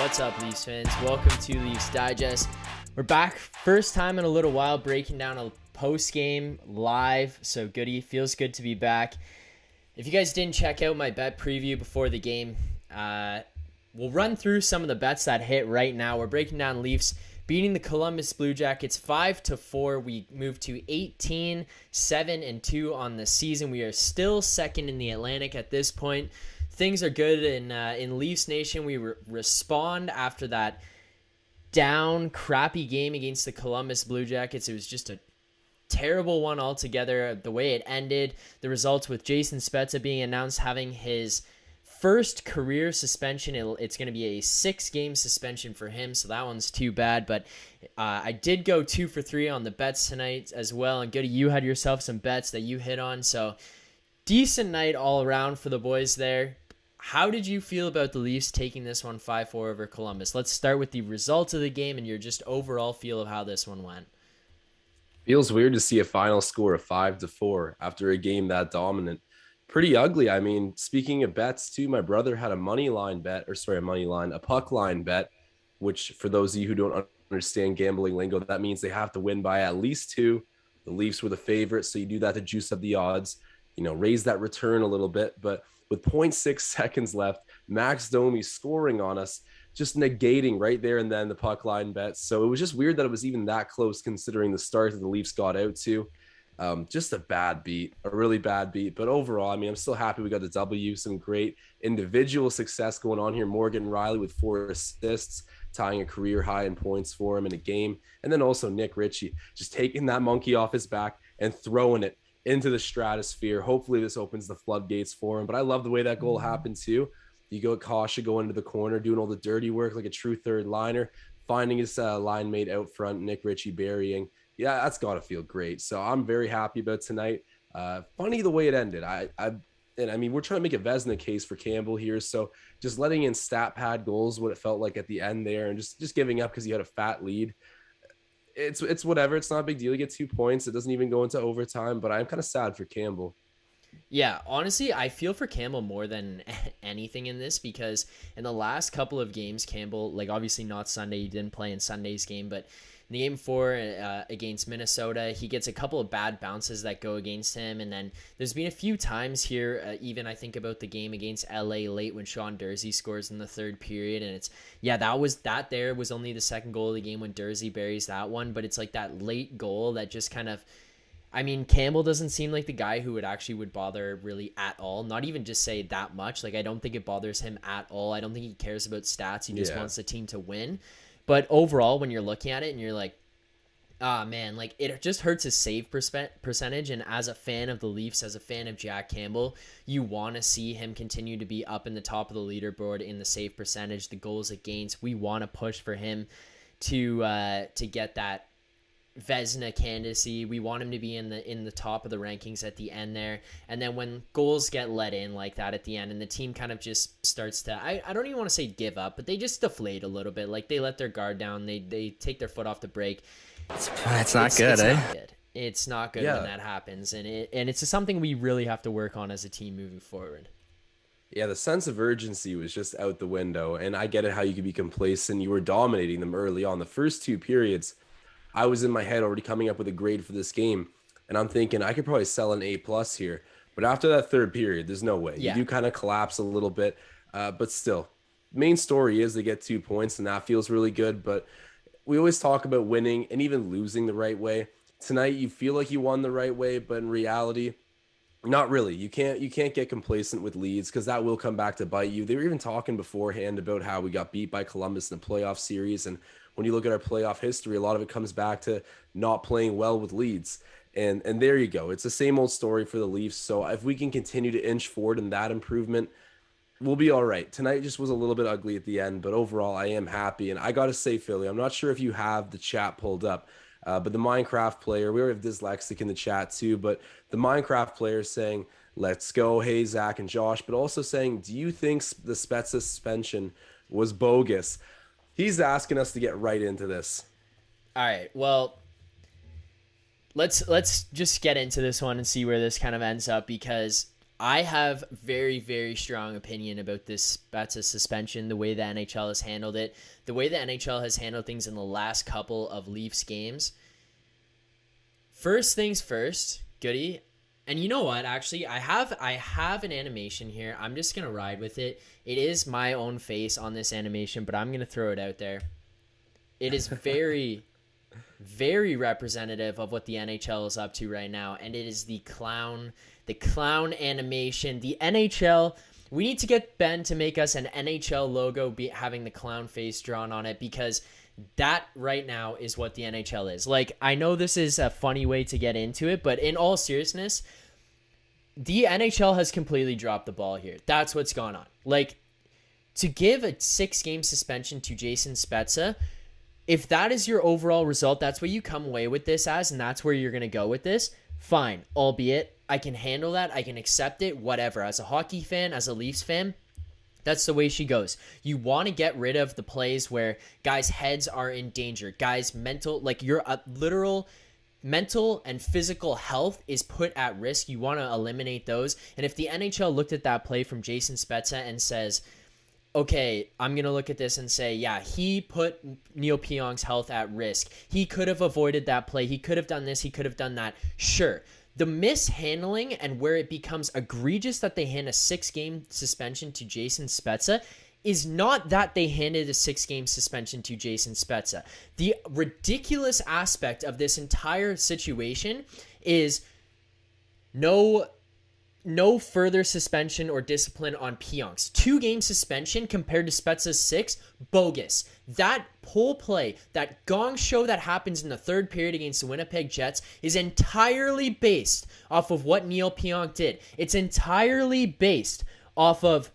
What's up, Leafs fans? Welcome to Leafs Digest. We're back, first time in a little while, breaking down a post-game live, so goody. Feels good to be back. If you guys didn't check out my bet preview before the game, we'll run through some of the bets that hit right now. We're breaking down Leafs beating the Columbus Blue Jackets 5-4. We moved to 18-7-2 on the season. We are still second in the Atlantic at this point. Things are good in Leafs Nation. We respond after that down, crappy game against the Columbus Blue Jackets. It was just a terrible one altogether. The way it ended, the results with Jason Spezza being announced having his first career suspension. It's going to be a 6-game suspension for him, so that one's too bad. But I did go 2 for 3 on the bets tonight as well. And Goody, you had yourself some bets that you hit on, so decent night all around for the boys there. How did you feel about the Leafs taking this one 5-4 over Columbus? Let's start with the results of the game and your just overall feel of how this one went. Feels weird to see a final score of 5-4 after a game that dominant. Pretty ugly. I mean, speaking of bets too, my brother had a puck line bet, which for those of you who don't understand gambling lingo, that means they have to win by at least 2. The Leafs were the favorite, so you do that to juice up the odds, raise that return a little bit. But with 0.6 seconds left, Max Domi scoring on us, just negating right there and then the puck line bet. So it was just weird that it was even that close considering the start that the Leafs got out to. Just a really bad beat. But overall, I mean, I'm still happy we got the W. Some great individual success going on here. Morgan Rielly with 4 assists, tying a career high in points for him in a game. And then also Nick Ritchie just taking that monkey off his back and throwing it into the stratosphere. Hopefully this opens the floodgates for him. But I love the way that goal happened too. You go Kasha going into the corner, doing all the dirty work like a true third liner, finding his line mate out front, Nick Ritchie burying. Yeah, that's got to feel great. So I'm very happy about tonight. Funny the way it ended. I mean, we're trying to make a Vezina case for Campbell here. So just letting in stat pad goals, what it felt like at the end there, and just giving up because he had a fat lead. It's whatever. It's not a big deal. You get 2 points. It doesn't even go into overtime, but I'm kind of sad for Campbell. Yeah, honestly, I feel for Campbell more than anything in this because in the last couple of games, Campbell, like obviously not Sunday, he didn't play in Sunday's game, but in the game 4 against Minnesota, he gets a couple of bad bounces that go against him. And then there's been a few times here, even I think about the game against LA late when Sean Durzi scores in the 3rd period. And that there was only the 2nd goal of the game when Durzi buries that one. But it's like that late goal that just kind of, I mean, Campbell doesn't seem like the guy who would bother really at all. Not even just say that much. Like, I don't think it bothers him at all. I don't think he cares about stats. He just wants the team to win. But overall, when you're looking at it and you're like, man, like it just hurts his save percentage. And as a fan of the Leafs, as a fan of Jack Campbell, you want to see him continue to be up in the top of the leaderboard in the save percentage, the goals against. We want to push for him to get that Vezina candidacy. We want him to be in the top of the rankings at the end there. And then when goals get let in like that at the end and the team kind of just starts to, I don't even want to say give up, but they just deflate a little bit. Like they let their guard down. They take their foot off the brake. It's not good. It's not good when that happens. And it's just something we really have to work on as a team moving forward. Yeah, the sense of urgency was just out the window. And I get it how you could be complacent. You were dominating them early on. The first 2 periods, I was in my head already coming up with a grade for this game. And I'm thinking I could probably sell an A+ here. But after that 3rd period, there's no way. Yeah. You do kind of collapse a little bit. But still, main story is they get 2 points, and that feels really good. But we always talk about winning and even losing the right way. Tonight, you feel like you won the right way, but in reality, not really. You can't get complacent with leads because that will come back to bite you. They were even talking beforehand about how we got beat by Columbus in the playoff series. And when you look at our playoff history, a lot of it comes back to not playing well with leads. And there you go. It's the same old story for the Leafs. So if we can continue to inch forward in that improvement, we'll be all right. Tonight just was a little bit ugly at the end, but overall I am happy. And I got to say, Philly, I'm not sure if you have the chat pulled up, but the Minecraft player, we have Dyslexic in the chat too, but the Minecraft player saying, let's go, hey, Zack and Josh, but also saying, do you think the Spezza suspension was bogus? He's asking us to get right into this. All right, well, let's just get into this one and see where this kind of ends up because I have very, very strong opinion about this Spezza suspension, the way the NHL has handled it, the way the NHL has handled things in the last couple of Leafs games. First things first, Goody. And you know what? Actually, I have an animation here. I'm just gonna ride with it. It is my own face on this animation, but I'm gonna throw it out there. It is very, very representative of what the NHL is up to right now, and it is the clown animation. The NHL. We need to get Ben to make us an NHL logo, having the clown face drawn on it, because that right now is what the NHL is. Like, I know this is a funny way to get into it, but in all seriousness, the NHL has completely dropped the ball here. That's what's gone on. Like, to give a 6-game suspension to Jason Spezza, if that is your overall result, that's what you come away with this as, and that's where you're going to go with this, fine. Albeit, I can handle that. I can accept it, whatever. As a hockey fan, as a Leafs fan, that's the way she goes. You want to get rid of the plays where guys' heads are in danger. Guys' mental, like your literal mental and physical health is put at risk. You want to eliminate those. And if the NHL looked at that play from Jason Spezza and says, okay, I'm going to look at this and say, yeah, he put Neil Pionk's health at risk. He could have avoided that play. He could have done this. He could have done that. Sure. The mishandling and where it becomes egregious that they hand a 6-game suspension to Jason Spezza is not that they handed a 6-game suspension to Jason Spezza. The ridiculous aspect of this entire situation is no further suspension or discipline on Pionk's 2-game suspension compared to Spezza's 6, bogus. That whole play, that gong show that happens in the third period against the Winnipeg Jets is entirely based off of what Neil Pionk did. It's entirely based off of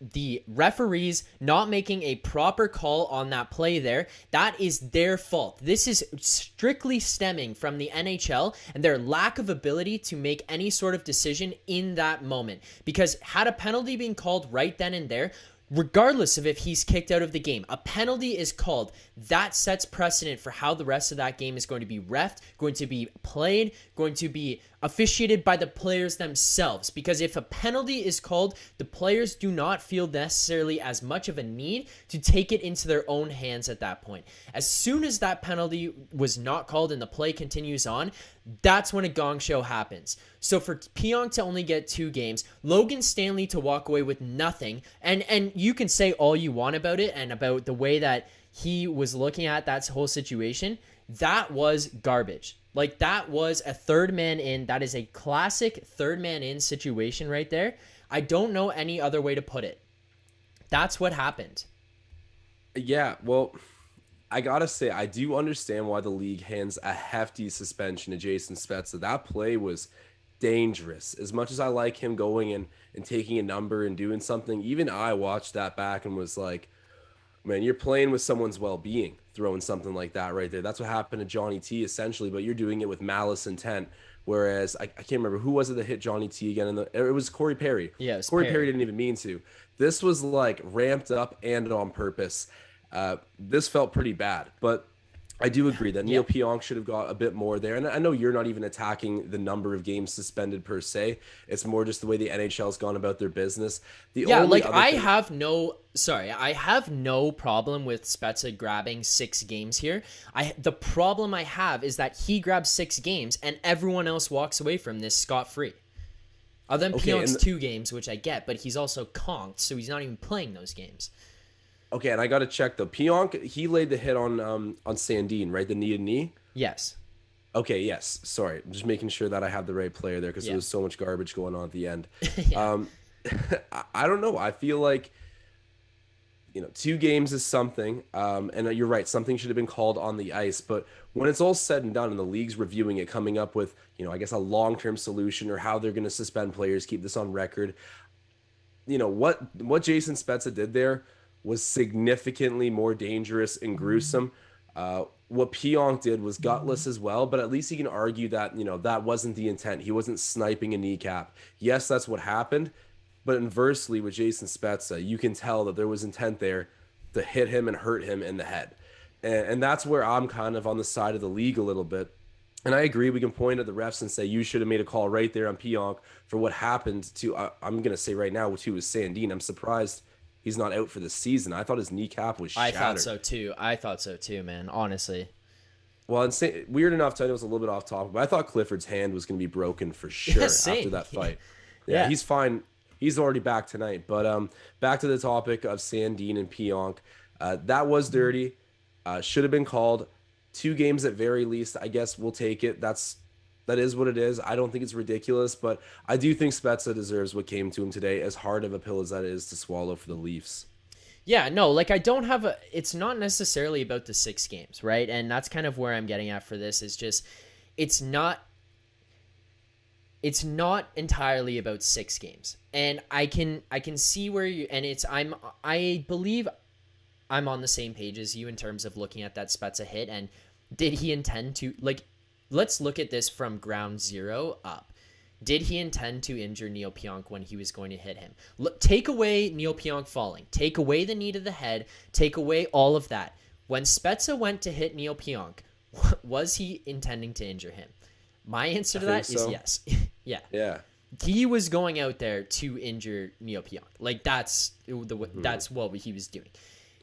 the referees not making a proper call on that play there. That is their fault. This is strictly stemming from the NHL and their lack of ability to make any sort of decision in that moment. Because had a penalty been called right then and there, regardless of if he's kicked out of the game, a penalty is called. That sets precedent for how the rest of that game is going to be reffed, going to be played, going to be officiated by the players themselves. Because if a penalty is called, the players do not feel necessarily as much of a need to take it into their own hands at that point. As soon as that penalty was not called and the play continues on, that's when a gong show happens. So for Pionk to only get 2 games, Logan Stanley to walk away with nothing, and you can say all you want about it and about the way that he was looking at that whole situation, that was garbage. Like, that was a third man in. That is a classic third man in situation right there. I don't know any other way to put it. That's what happened. Yeah, well, I gotta say, I do understand why the league hands a hefty suspension to Jason Spezza. That play was dangerous. As much as I like him going and taking a number and doing something, even I watched that back and was like, man, you're playing with someone's well-being, throwing something like that right there. That's what happened to Johnny T, essentially, but you're doing it with malice intent. Whereas, I can't remember, who was it that hit Johnny T again? It was Corey Perry. Yeah, it was Corey Perry didn't even mean to. This was, like, ramped up and on purpose. This felt pretty bad, but I do agree that Neil Pionk should have got a bit more there. And I know you're not even attacking the number of games suspended per se. It's more just the way the NHL's gone about their business. I have no problem with Spezza grabbing 6 games here. The problem I have is that he grabs 6 games and everyone else walks away from this scot-free. Other than Pionk's 2 games, which I get, but he's also conked, so he's not even playing those games. Okay, and I got to check, though. Pionk, he laid the hit on Sandin, right? The knee-to-knee? Yes. Okay, yes. Sorry. I'm just making sure that I have the right player there because there was so much garbage going on at the end. I don't know. I feel like, 2 games is something. And you're right. Something should have been called on the ice. But when it's all said and done and the league's reviewing it, coming up with, I guess a long-term solution or how they're going to suspend players, keep this on record, what Jason Spezza did there was significantly more dangerous and gruesome. What Pionk did was gutless as well, but at least he can argue that, that wasn't the intent. He wasn't sniping a kneecap. Yes, that's what happened, but inversely with Jason Spezza, you can tell that there was intent there to hit him and hurt him in the head. And that's where I'm kind of on the side of the league a little bit. And I agree. We can point at the refs and say you should have made a call right there on Pionk for what happened to. I'm going to say right now too is Sandin. I'm surprised he's not out for the season. I thought his kneecap was I shattered. thought so too, man. Honestly. Well, and weird enough, I know it's a little bit off topic, but I thought Clifford's hand was going to be broken for sure after that fight. Yeah, he's fine. He's already back tonight. But back to the topic of Sandin and Pionk. That was dirty. Should have been called. 2 games at very least. I guess we'll take it. That is what it is. I don't think it's ridiculous, but I do think Spezza deserves what came to him today, as hard of a pill as that is to swallow for the Leafs. Yeah, no, like I don't have it's not necessarily about the 6 games, right? And that's kind of where I'm getting at for this is just it's not entirely about 6 games. And I can see where you and I believe I'm on the same page as you in terms of looking at that Spezza hit and did he intend to let's look at this from ground zero up. Did he intend to injure Neil Pionk when he was going to hit him? Take away Neil Pionk falling. Take away the knee to the head. Take away all of that. When Spezza went to hit Neil Pionk, was he intending to injure him? My answer to that is yes. Yeah. Yeah. He was going out there to injure Neil Pionk. Like that's what he was doing.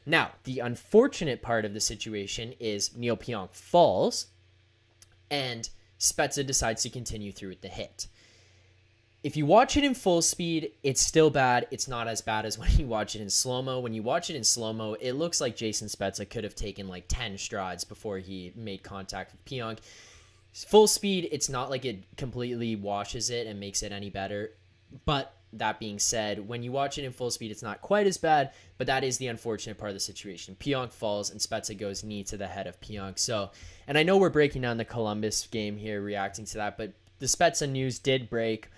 Now, the unfortunate part of the situation is Neil Pionk falls and Spezza decides to continue through with the hit. If you watch it in full speed, it's still bad. It's not as bad as when you watch it in slow-mo. When you watch it in slow-mo, it looks like Jason Spezza could have taken like 10 strides before he made contact with Pionk. Full speed, it's not like it completely washes it and makes it any better. But that being said, when you watch it in full speed, it's not quite as bad, but that is the unfortunate part of the situation. Pionk falls and Spezza goes knee to the head of Pionk. So, and I know we're breaking down the Columbus game here, reacting to that, but the Spezza news did break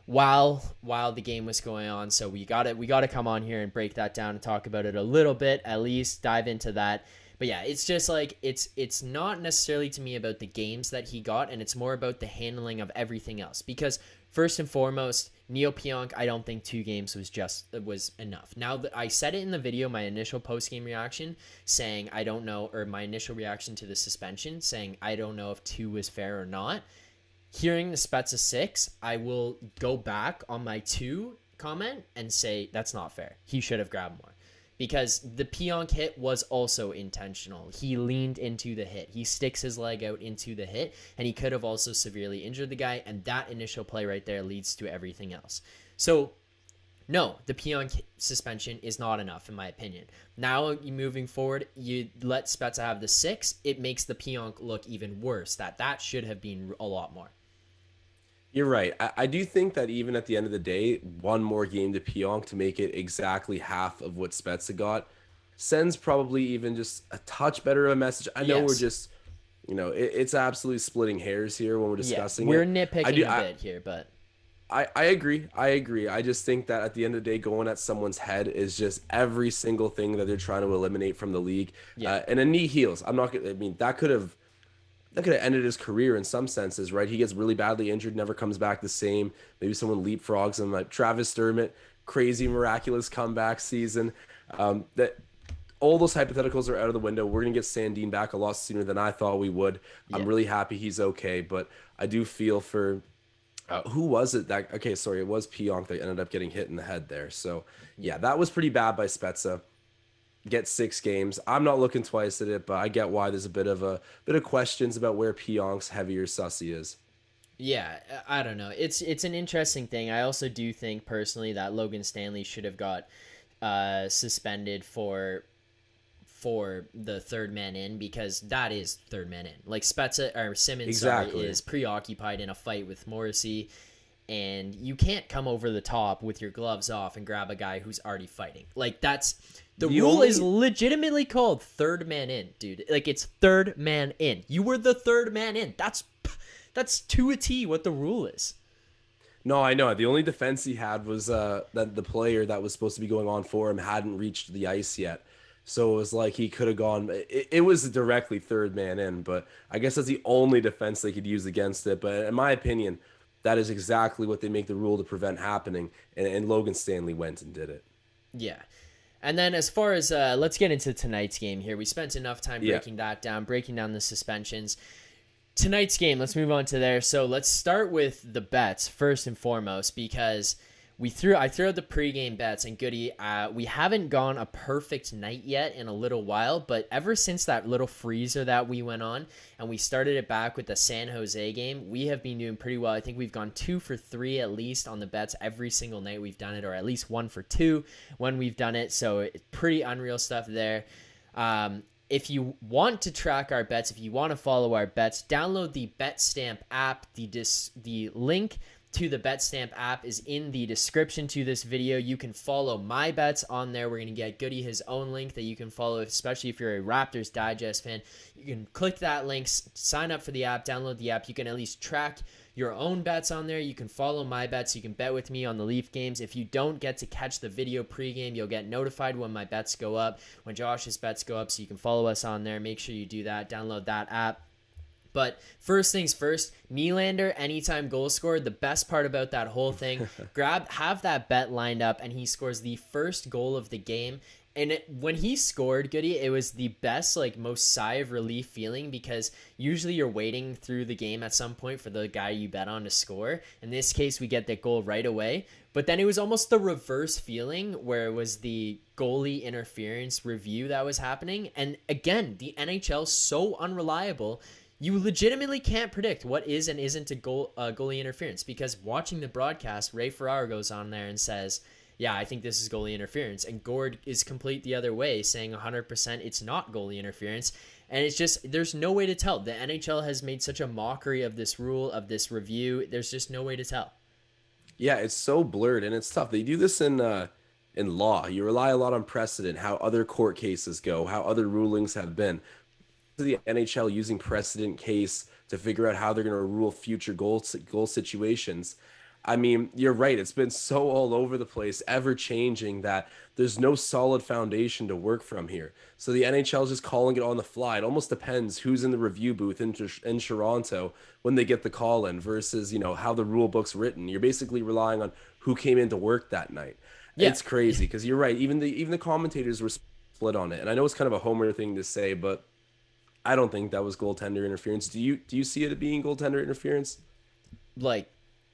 while the game was going on. So we got to come on here and break that down and talk about it a little bit, at least dive into that. But yeah, it's just like it's not necessarily to me about the games that he got, and it's more about the handling of everything else. Because first and foremost, Neil Pionk, I don't think 2 games was enough. Now, I said it in the video, my initial post-game reaction, saying I don't know, or my initial reaction to the suspension, saying I don't know if 2 was fair or not. Hearing the Spezza 6, I will go back on my 2 comment and say that's not fair. He should have grabbed more. Because the Pionk hit was also intentional. He leaned into the hit. He sticks his leg out into the hit, and he could have also severely injured the guy, and that initial play right there leads to everything else. So, no, the Pionk suspension is not enough, in my opinion. Now, moving forward, you let Spezza have the 6, it makes the Pionk look even worse. That should have been a lot more. You're right. I do think that even at the end of the day, one more game to Pionk to make it exactly half of what Spezza got sends probably even just a touch better of a message. I know we're just, it's absolutely splitting hairs here when we're discussing we're it. Nitpicking a bit here, but I agree. I just think that at the end of the day, going at someone's head is just every single thing that they're trying to eliminate from the league. Yeah. And a knee heals. That could have ended his career in some senses, right? He gets really badly injured, never comes back the same. Maybe someone leapfrogs him, like Travis Dermott, crazy miraculous comeback season. That all those hypotheticals are out of the window. We're gonna get Sandin back a lot sooner than I thought we would. I'm really happy he's okay, but I do feel for who was it that? Okay, sorry, it was Pionk that ended up getting hit in the head there. So yeah, that was pretty bad by Spezza. Get 6 games. I'm not looking twice at it, but I get why there's a bit of questions about where Pionk's heavier sussy is. Yeah, I don't know. It's an interesting thing. I also do think personally that Logan Stanley should have got suspended for the third man in, because that is third man in. Like Spezza or Simmons is preoccupied in a fight with Morrissey, and you can't come over the top with your gloves off and grab a guy who's already fighting. Like that's the rule is legitimately called third man in, dude. Like it's third man in. You were the third man in. That's to a T what the rule is. No, I know. The only defense he had was that the player that was supposed to be going on for him hadn't reached the ice yet. So it was like he could have gone. It was directly third man in, but I guess that's the only defense they could use against it. But in my opinion, that is exactly what they make the rule to prevent happening. And Logan Stanley went and did it. Yeah. And then as far as let's get into tonight's game here. We spent enough time breaking that down, breaking down the suspensions. tonight's game, let's move on to there. So let's start with the bets first and foremost, because I threw out the pregame bets, and Goody, we haven't gone a perfect night yet in a little while, but ever since that little freezer that we went on and we started it back with the San Jose game, we have been doing pretty well. I think we've gone 2 for 3 at least on the bets every single night we've done it, or at least 1 for 2 when we've done it. So it's pretty unreal stuff there. If you want to track our bets, if you want to follow our bets, download the betstamp app. The link to the betstamp app is in the description to this video. You can follow my bets on there. We're going to get Goody his own link that you can follow, especially if you're a Raptors Digest fan. You can click that link, sign up for the app, download the app. You can at least track your own bets on there. You can follow my bets. You can bet with me on the Leaf games. If you don't get to catch the video pregame, you'll get notified when my bets go up, when Josh's bets go up, so you can follow us on there. Make sure you do that. Download that app. But first things first, Nylander anytime goal scorer. The best part about that whole thing, have that bet lined up, and he scores the first goal of the game. And when he scored, Goody, it was the best, most sigh of relief feeling, because usually you're waiting through the game at some point for the guy you bet on to score. In this case, we get that goal right away. But then it was almost the reverse feeling, where it was the goalie interference review that was happening. And again, the NHL so unreliable. You legitimately can't predict what is and isn't a goalie interference, because watching the broadcast, Ray Ferraro goes on there and says, yeah, I think this is goalie interference. And Gord is complete the other way, saying 100% it's not goalie interference. And it's just, there's no way to tell. The NHL has made such a mockery of this rule, of this review. There's just no way to tell. Yeah, it's so blurred, and it's tough. They do this in law. You rely a lot on precedent, how other court cases go, how other rulings have been. The NHL using precedent case to figure out how they're going to rule future goal situations. I mean, you're right. It's been so all over the place, ever changing, that there's no solid foundation to work from here. So the NHL is just calling it on the fly. It almost depends who's in the review booth in Toronto when they get the call in versus, how the rule book's written. You're basically relying on who came into work that night. Yeah. It's crazy, because you're right. Even the commentators were split on it. And I know it's kind of a homer thing to say, but I don't think that was goaltender interference. Do you see it being goaltender interference?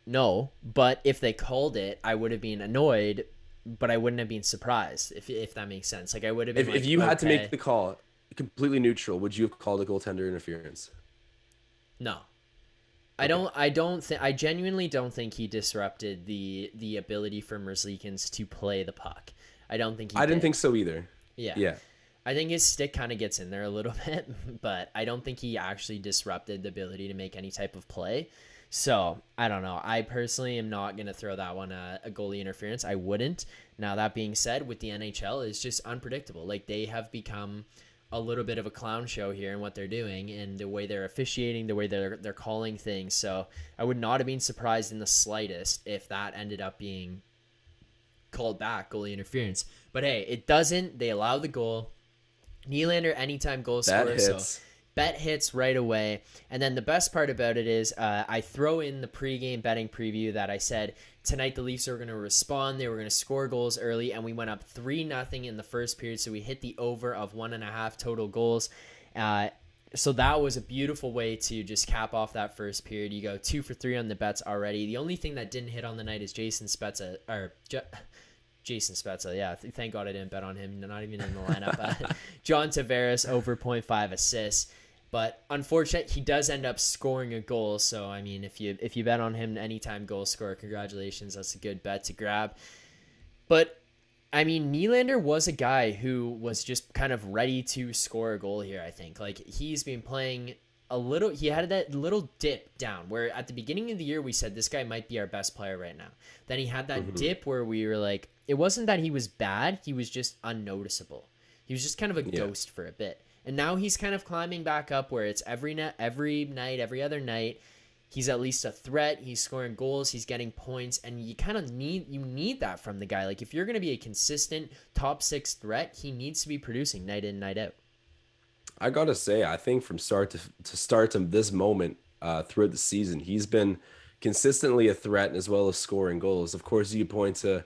No, but if they called it, I would have been annoyed, but I wouldn't have been surprised, if that makes sense. I would have been if you had to make the call completely neutral, would you have called it goaltender interference? No. Okay. I genuinely don't think he disrupted the ability for Merzlikins to play the puck. I don't think I didn't think so either. Yeah. I think his stick kind of gets in there a little bit, but I don't think he actually disrupted the ability to make any type of play. So, I don't know. I personally am not going to throw that one a goalie interference. I wouldn't. Now, that being said, with the NHL, it's just unpredictable. They have become a little bit of a clown show here in what they're doing, and the way they're officiating, the way they're calling things. So, I would not have been surprised in the slightest if that ended up being called back goalie interference. But hey, it doesn't. They allow the goal. Nylander anytime goal scorer, so bet hits right away. And then the best part about it is I throw in the pregame betting preview that I said tonight the Leafs are going to respond. They were going to score goals early, and we went up 3-0 in the first period, so we hit the over of 1.5 total goals. So that was a beautiful way to just cap off that first period. You go 2 for 3 on the bets already. The only thing that didn't hit on the night is Jason Spezza, yeah. Thank God I didn't bet on him. Not even in the lineup. John Tavares over 0.5 assists. But unfortunately, he does end up scoring a goal. So, I mean, if you bet on him anytime goal scorer, congratulations. That's a good bet to grab. But, I mean, Nylander was a guy who was just kind of ready to score a goal here, I think. He's been playing he had that little dip down where at the beginning of the year we said this guy might be our best player right now. Then he had that dip where we were like, it wasn't that he was bad, he was just unnoticeable. He was just kind of a ghost for a bit. And now he's kind of climbing back up where it's every night, every other night, he's at least a threat, he's scoring goals, he's getting points, and you kind of need that from the guy. If you're going to be a consistent top 6 threat, he needs to be producing night in, night out. I gotta say, I think from start to this moment throughout the season, he's been consistently a threat as well as scoring goals. Of course, you point to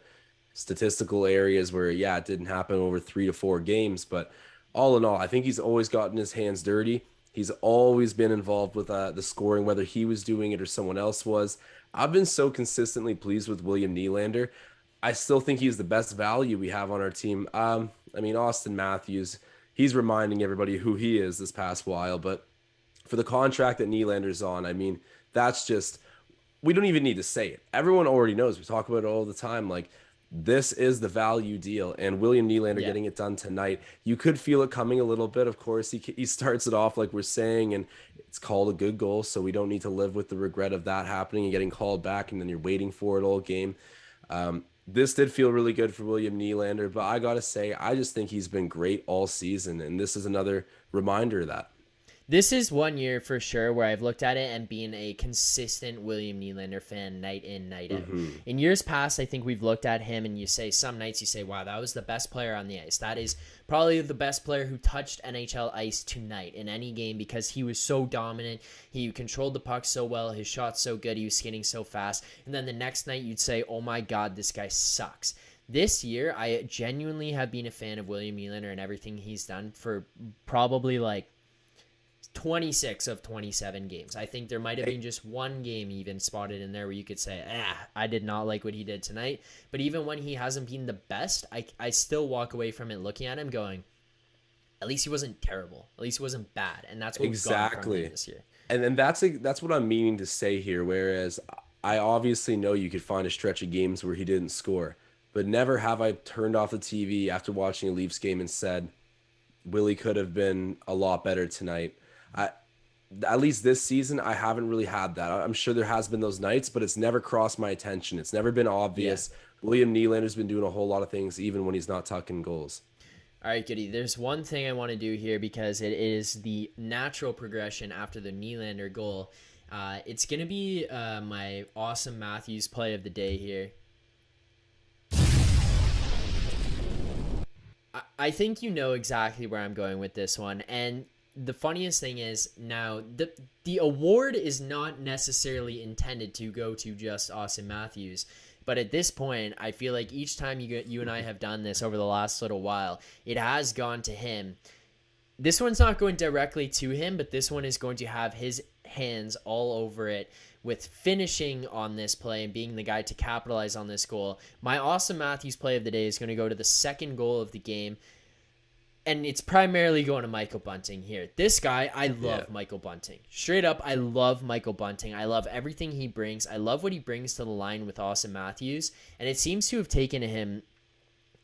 statistical areas where, it didn't happen over 3 to 4 games, but all in all, I think he's always gotten his hands dirty. He's always been involved with the scoring, whether he was doing it or someone else was. I've been so consistently pleased with William Nylander. I still think he's the best value we have on our team. I mean, Austin Matthews, he's reminding everybody who he is this past while, but for the contract that Nylander's on, I mean, that's just we don't even need to say it. Everyone already knows. We talk about it all the time. Like this is the value deal, and William Nylander Yeah. getting it done tonight. You could feel it coming a little bit. Of course, he starts it off like we're saying, and it's called a good goal, so we don't need to live with the regret of that happening and getting called back, and then you're waiting for it all game. This did feel really good for William Nylander, but I gotta say, I just think he's been great all season, and this is another reminder of that. This is one year for sure where I've looked at it and been a consistent William Nylander fan night in, night out. In years past, I think we've looked at him and you say, some nights you say, wow, that was the best player on the ice. That is probably the best player who touched NHL ice tonight in any game because he was so dominant. He controlled the puck so well. His shot's so good. He was skating so fast. And then the next night you'd say, oh my God, this guy sucks. This year, I genuinely have been a fan of William Nylander and everything he's done for probably like 26 of 27 games. I think there might have been just one game even spotted in there where you could say, I did not like what he did tonight. But even when he hasn't been the best, I still walk away from it looking at him going, at least he wasn't terrible. At least he wasn't bad. And that's what we've gotten from him this year. And then that's what I'm meaning to say here. Whereas I obviously know you could find a stretch of games where he didn't score, but never have I turned off the TV after watching a Leafs game and said, Willie could have been a lot better tonight. At least this season, I haven't really had that. I'm sure there has been those nights, but it's never crossed my attention. It's never been obvious. Yeah. William Nylander's been doing a whole lot of things, even when he's not tucking goals. All right, Goody. There's one thing I want to do here because it is the natural progression after the Nylander goal. It's going to be my awesome Matthews play of the day here. I think you know exactly where I'm going with this one, and the funniest thing is now the award is not necessarily intended to go to just Austin Matthews, but at this point, I feel like each time you and I have done this over the last little while, it has gone to him. This one's not going directly to him, but this one is going to have his hands all over it with finishing on this play and being the guy to capitalize on this goal. My Austin Matthews play of the day is going to go to the second goal of the game. And it's primarily going to Michael Bunting here. This guy, I love Michael Bunting. Straight up, I love Michael Bunting. I love everything he brings. I love what he brings to the line with Austin Matthews. And it seems to have taken him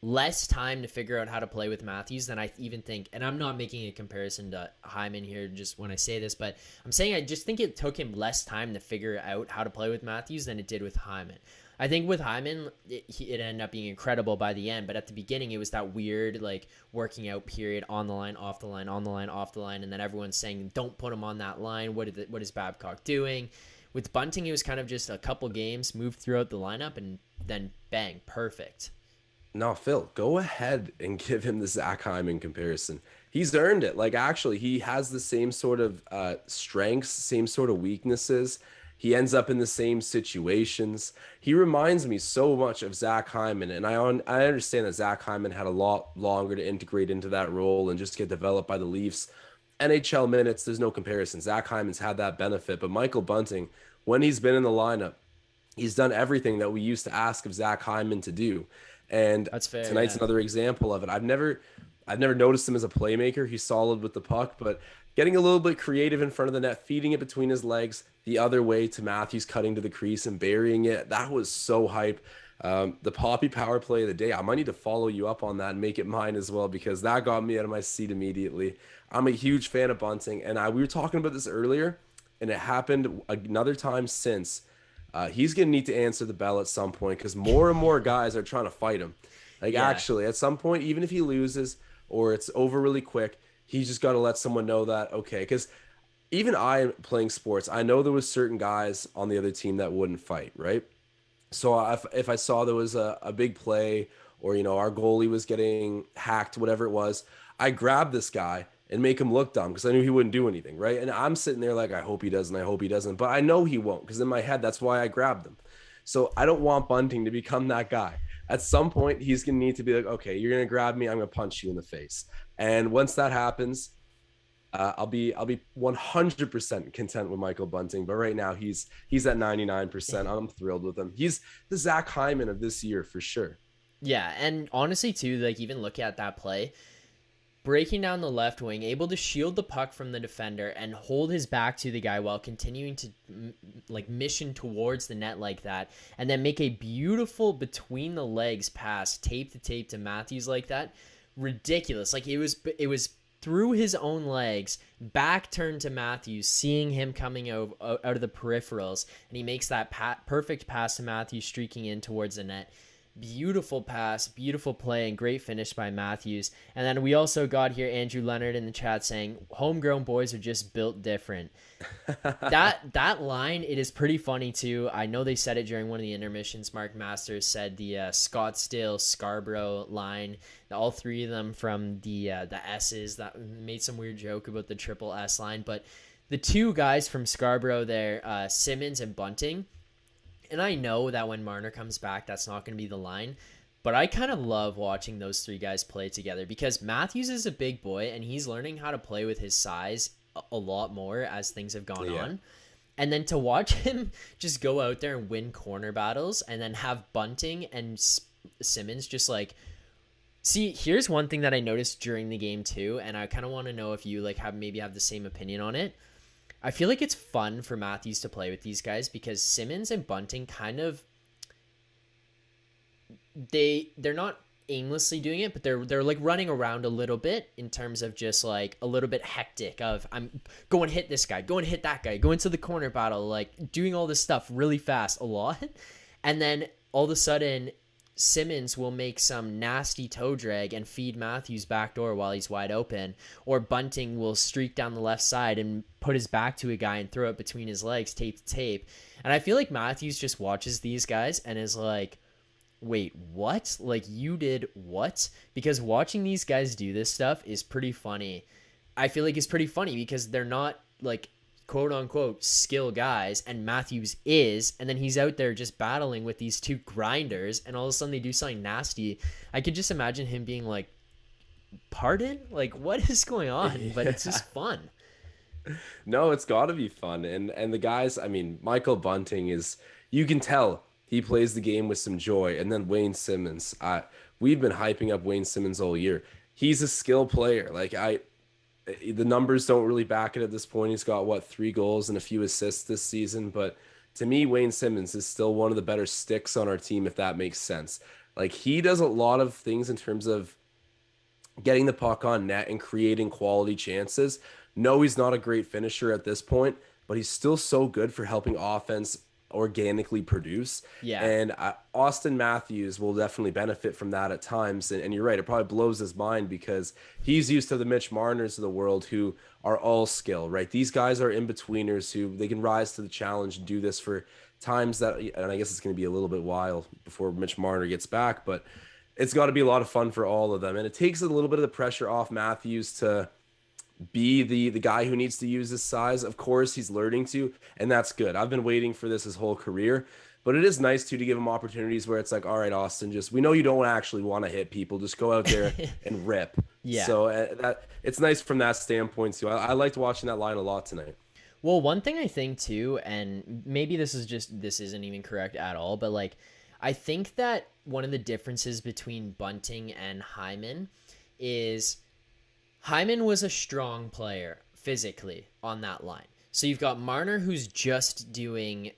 less time to figure out how to play with Matthews than I even think. And I'm not making a comparison to Hyman here just when I say this, but I'm saying I just think it took him less time to figure out how to play with Matthews than it did with Hyman. I think with Hyman, it ended up being incredible by the end, but at the beginning, it was that weird, like, working out period, on the line, off the line, on the line, off the line, and then everyone's saying, don't put him on that line, what is Babcock doing? With Bunting, it was kind of just a couple games, moved throughout the lineup, and then bang, perfect. No, Phil, go ahead and give him the Zach Hyman comparison. He's earned it. Like, actually, he has the same sort of strengths, same sort of weaknesses. He ends up in the same situations. He reminds me so much of Zach Hyman, and I understand that Zach Hyman had a lot longer to integrate into that role and just get developed by the Leafs. NHL minutes, there's no comparison. Zach Hyman's had that benefit, but Michael Bunting, when he's been in the lineup, he's done everything that we used to ask of Zach Hyman to do. And that's fair, tonight's another example of it. I've never noticed him as a playmaker. He's solid with the puck, but getting a little bit creative in front of the net, feeding it between his legs, the other way to Matthews cutting to the crease and burying it. That was so hype. The Poppy power play of the day, I might need to follow you up on that and make it mine as well, because that got me out of my seat immediately. I'm a huge fan of Bunting, and we were talking about this earlier, and it happened another time since. He's going to need to answer the bell at some point because more and more guys are trying to fight him. Actually, at some point, even if he loses or it's over really quick, he's just got to let someone know that, okay, because even I playing sports, I know there was certain guys on the other team that wouldn't fight, right? So if I saw there was a big play or, our goalie was getting hacked, whatever it was, I grab this guy and make him look dumb because I knew he wouldn't do anything, right? And I'm sitting there like, I hope he doesn't, I hope he doesn't. But I know he won't because in my head, that's why I grabbed him. So I don't want Bunting to become that guy. At some point, he's going to need to be like, okay, you're going to grab me, I'm going to punch you in the face. And once that happens, I'll be 100% content with Michael Bunting, but right now he's at 99%. I'm thrilled with him. He's the Zach Hyman of this year for sure. Yeah, and honestly too, like even look at that play, breaking down the left wing, able to shield the puck from the defender and hold his back to the guy while continuing to like mission towards the net like that, and then make a beautiful between the legs pass, tape to tape to Matthews like that. Ridiculous. Like it was through his own legs, back turned to Matthews, seeing him coming out of the peripherals, and he makes that perfect pass to Matthews, streaking in towards the net. Beautiful pass, beautiful play, and great finish by Matthews. And then we also got here Andrew Leonard in the chat saying, homegrown boys are just built different. that line, it is pretty funny too. I know they said it during one of the intermissions. Mark Masters said the Scottsdale Scarborough line, all three of them from the S's, that made some weird joke about the triple S line. But the two guys from Scarborough there, Simmons and Bunting, and I know that when Marner comes back, that's not going to be the line, but I kind of love watching those three guys play together because Matthews is a big boy and he's learning how to play with his size a lot more as things have gone on. And then to watch him just go out there and win corner battles and then have Bunting and Simmons just like, see, here's one thing that I noticed during the game too, and I kind of want to know if you like have the same opinion on it. I feel like it's fun for Matthews to play with these guys because Simmons and Bunting kind of they're not aimlessly doing it, but they're like running around a little bit in terms of just like a little bit hectic of I'm going to hit this guy, going to hit that guy, going to the corner battle, like doing all this stuff really fast a lot. And then all of a sudden Simmons will make some nasty toe drag and feed Matthews backdoor while he's wide open, or Bunting will streak down the left side and put his back to a guy and throw it between his legs, tape to tape. And I feel like Matthews just watches these guys and is like, wait, what? Like, you did what? Because watching these guys do this stuff is pretty funny. I feel like it's pretty funny because they're not like quote unquote skill guys, and Matthews is, and then he's out there just battling with these two grinders, and all of a sudden they do something nasty. I could just imagine him being like, pardon? Like, what is going on? But it's just fun. No, it's got to be fun. And the guys, I mean, Michael Bunting is, you can tell he plays the game with some joy. And then Wayne Simmons, we've been hyping up Wayne Simmons all year. He's a skill player. Like the numbers don't really back it at this point. He's got 3 goals and a few assists this season, but to me, Wayne Simmons is still one of the better sticks on our team, if that makes sense. Like, he does a lot of things in terms of getting the puck on net and creating quality chances. No, he's not a great finisher at this point, but he's still so good for helping offense organically produce. Yeah. And Austin Matthews will definitely benefit from that at times. And you're right, it probably blows his mind because he's used to the Mitch Marners of the world who are all skill, right? These guys are in-betweeners who they can rise to the challenge and do this for times that, and I guess it's going to be a little bit while before Mitch Marner gets back, but it's got to be a lot of fun for all of them. And it takes a little bit of the pressure off Matthews to be the guy who needs to use his size. Of course, he's learning to, and that's good. I've been waiting for this his whole career, but it is nice to give him opportunities where it's like, all right, Austin, just, we know you don't actually want to hit people. Just go out there and rip. Yeah. So that it's nice from that standpoint too. I liked watching that line a lot tonight. Well, one thing I think too, and maybe this isn't even correct at all, but like, I think that one of the differences between Bunting and Hyman is Hyman was a strong player physically on that line. So you've got Marner, who's just doing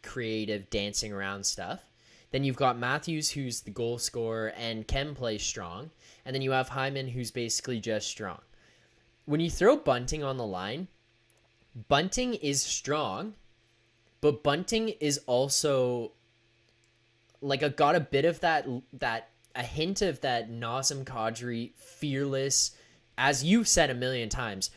creative dancing around stuff. Then you've got Matthews, who's the goal scorer and can play strong. And then you have Hyman, who's basically just strong. When you throw Bunting on the line, Bunting is strong, but Bunting is also like got a bit of that a hint of that Nazem Kadri fearless, as you've said a million times,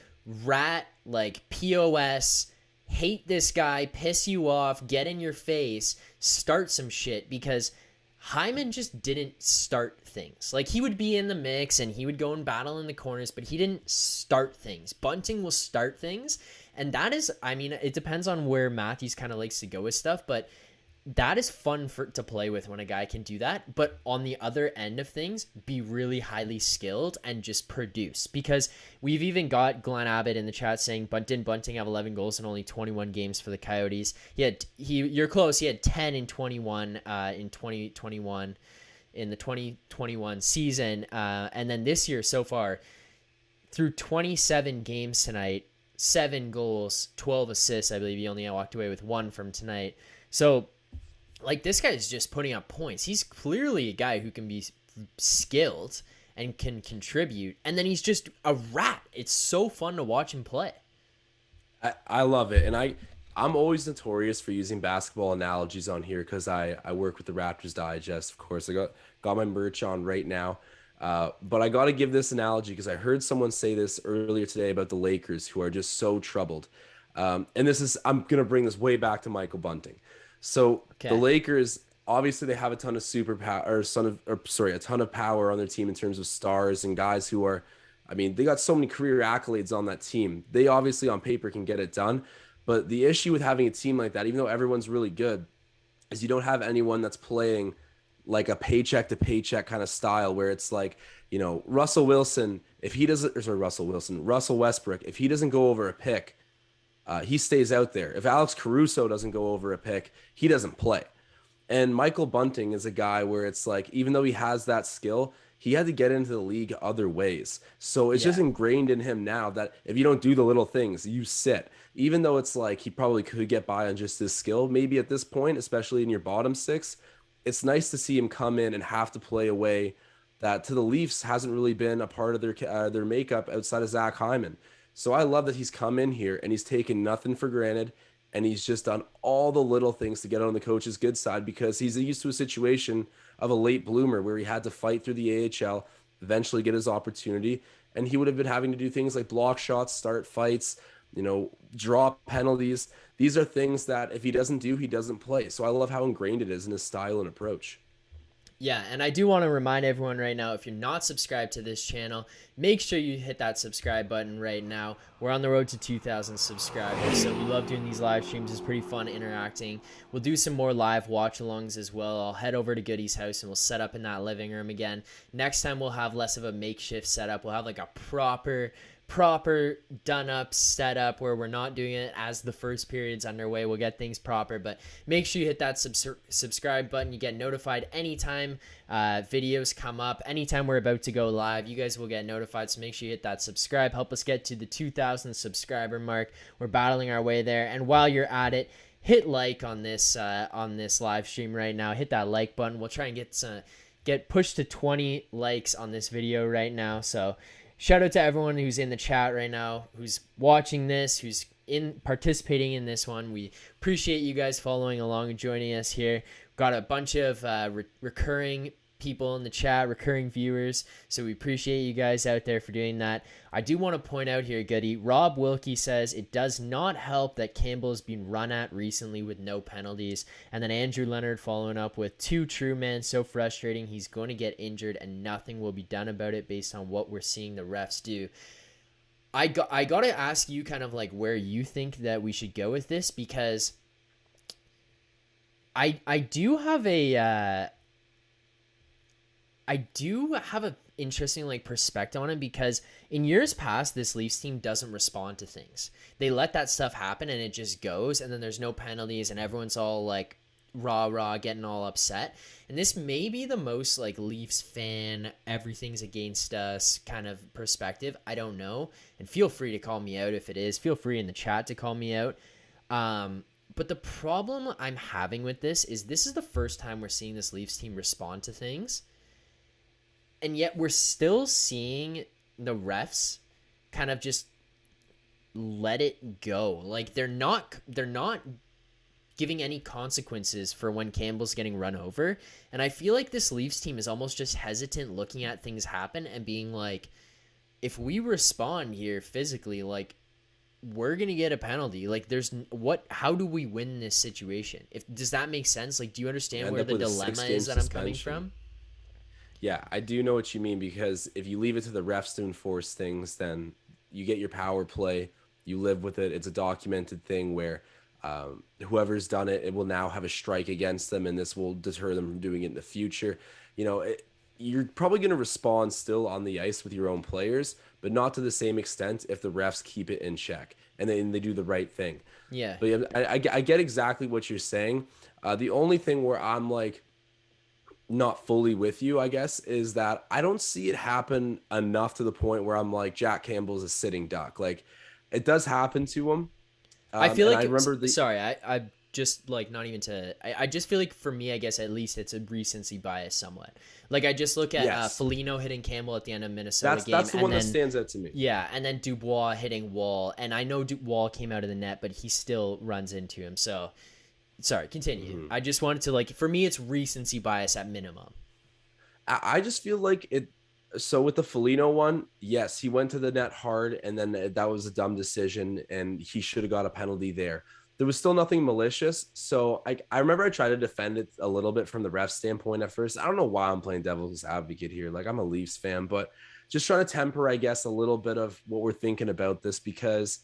rat, like POS, hate this guy, piss you off, get in your face, start some shit, because Hyman just didn't start things. Like, he would be in the mix and he would go and battle in the corners, but he didn't start things. Bunting will start things, and that is, I mean, it depends on where Matthews kind of likes to go with stuff, but that is fun to play with when a guy can do that. But on the other end of things, be really highly skilled and just produce. Because we've even got Glenn Abbott in the chat saying, but didn't Bunting have 11 goals in only 21 games for the Coyotes? You're close. He had 10 in 21 in 2021 in the 2021 season. And then this year so far, through 27 games tonight, 7 goals, 12 assists. I believe he only walked away with 1 from tonight. So, like, this guy is just putting up points. He's clearly a guy who can be skilled and can contribute. And then he's just a rat. It's so fun to watch him play. I love it. And I'm always notorious for using basketball analogies on here because I work with the Raptors Digest, of course. I got my merch on right now. But I got to give this analogy because I heard someone say this earlier today about the Lakers, who are just so troubled. And I'm going to bring this way back to Michael Bunting. So The Lakers, obviously they have a ton of a ton of power on their team in terms of stars and guys who are, I mean, they got so many career accolades on that team. They obviously on paper can get it done. But the issue with having a team like that, even though everyone's really good, is you don't have anyone that's playing like a paycheck to paycheck kind of style where it's like, Russell Westbrook, if he doesn't go over a pick, he stays out there. If Alex Caruso doesn't go over a pick, he doesn't play. And Michael Bunting is a guy where it's like, even though he has that skill, he had to get into the league other ways. So it's just ingrained in him now that if you don't do the little things, you sit. Even though it's like he probably could get by on just his skill, maybe at this point, especially in your bottom 6, it's nice to see him come in and have to play a way that to the Leafs hasn't really been a part of their makeup outside of Zach Hyman. So I love that he's come in here and he's taken nothing for granted, and he's just done all the little things to get on the coach's good side because he's used to a situation of a late bloomer where he had to fight through the AHL, eventually get his opportunity, and he would have been having to do things like block shots, start fights, draw penalties. These are things that if he doesn't do, he doesn't play. So I love how ingrained it is in his style and approach. Yeah, and I do want to remind everyone right now, if you're not subscribed to this channel, make sure you hit that subscribe button right now. We're on the road to 2,000 subscribers, so we love doing these live streams. It's pretty fun interacting. We'll do some more live watch-alongs as well. I'll head over to Goody's house and we'll set up in that living room again. Next time we'll have less of a makeshift setup. We'll have like a proper done up setup where we're not doing it as the first period's underway. We'll get things proper, but make sure you hit that subscribe button. You get notified anytime videos come up, anytime we're about to go live. You guys will get notified, so make sure you hit that subscribe. Help us get to the 2,000 subscriber mark. We're battling our way there, and while you're at it, hit like on this live stream right now. Hit that like button. We'll try and get pushed to 20 likes on this video right now. So shout out to everyone who's in the chat right now, who's watching this, who's participating in this one. We appreciate you guys following along and joining us here. Got a bunch of recurring people in the chat, recurring viewers, so we appreciate you guys out there for doing that. I do want to point out here, Goody, Rob Wilkie says it does not help that Campbell has been run at recently with no penalties. And then Andrew Leonard following up with too true, man, so frustrating. He's going to get injured and nothing will be done about it based on what we're seeing the refs do. I got to ask you kind of like where you think that we should go with this, because I do have a interesting like perspective on it, because in years past this Leafs team doesn't respond to things. They let that stuff happen and it just goes, and then there's no penalties and everyone's all like rah getting all upset. And this may be the most like Leafs fan everything's against us kind of perspective. I don't know, and feel free to call me out if it is. Feel free in the chat to call me out. But the problem I'm having with this is the first time we're seeing this Leafs team respond to things. And yet we're still seeing the refs kind of just let it go. Like they're not giving any consequences for when Campbell's getting run over. And I feel like this Leafs team is almost just hesitant looking at things happen and being like, if we respond here physically, like we're going to get a penalty. Like how do we win this situation? Does that make sense? Like, do you understand where the dilemma is that I'm coming from? Yeah, I do know what you mean, because if you leave it to the refs to enforce things, then you get your power play, you live with it. It's a documented thing where Whoever's done it, it will now have a strike against them, and this will deter them from doing it in the future. You know, you're probably going to respond still on the ice with your own players, but not to the same extent if the refs keep it in check and then they do the right thing. Yeah. But yeah, I get exactly what you're saying. The only thing where I'm like not fully with you, I guess, is that I don't see it happen enough to the point where I'm like, Jack Campbell's a sitting duck. Like, it does happen to him. I feel And like I remember sorry, I just like not even to I just feel like for me, I guess at least it's a recency bias somewhat. Like I just look at yes, Foligno hitting Campbell at the end of Minnesota game. that's the and one then, that stands out to me. Yeah, and then Dubois hitting Wall, and I know Wall came out of the net, but he still runs into him. So sorry, continue. Mm-hmm. I just wanted to like for me, it's recency bias at minimum. I just feel like it. So with the Foligno one, yes, he went to the net hard, and then that was a dumb decision, and he should have got a penalty there. There was still nothing malicious. So I remember I tried to defend it a little bit from the ref standpoint at first. I don't know why I'm playing devil's advocate here. Like, I'm a Leafs fan, but just trying to temper, I guess, a little bit of what we're thinking about this, because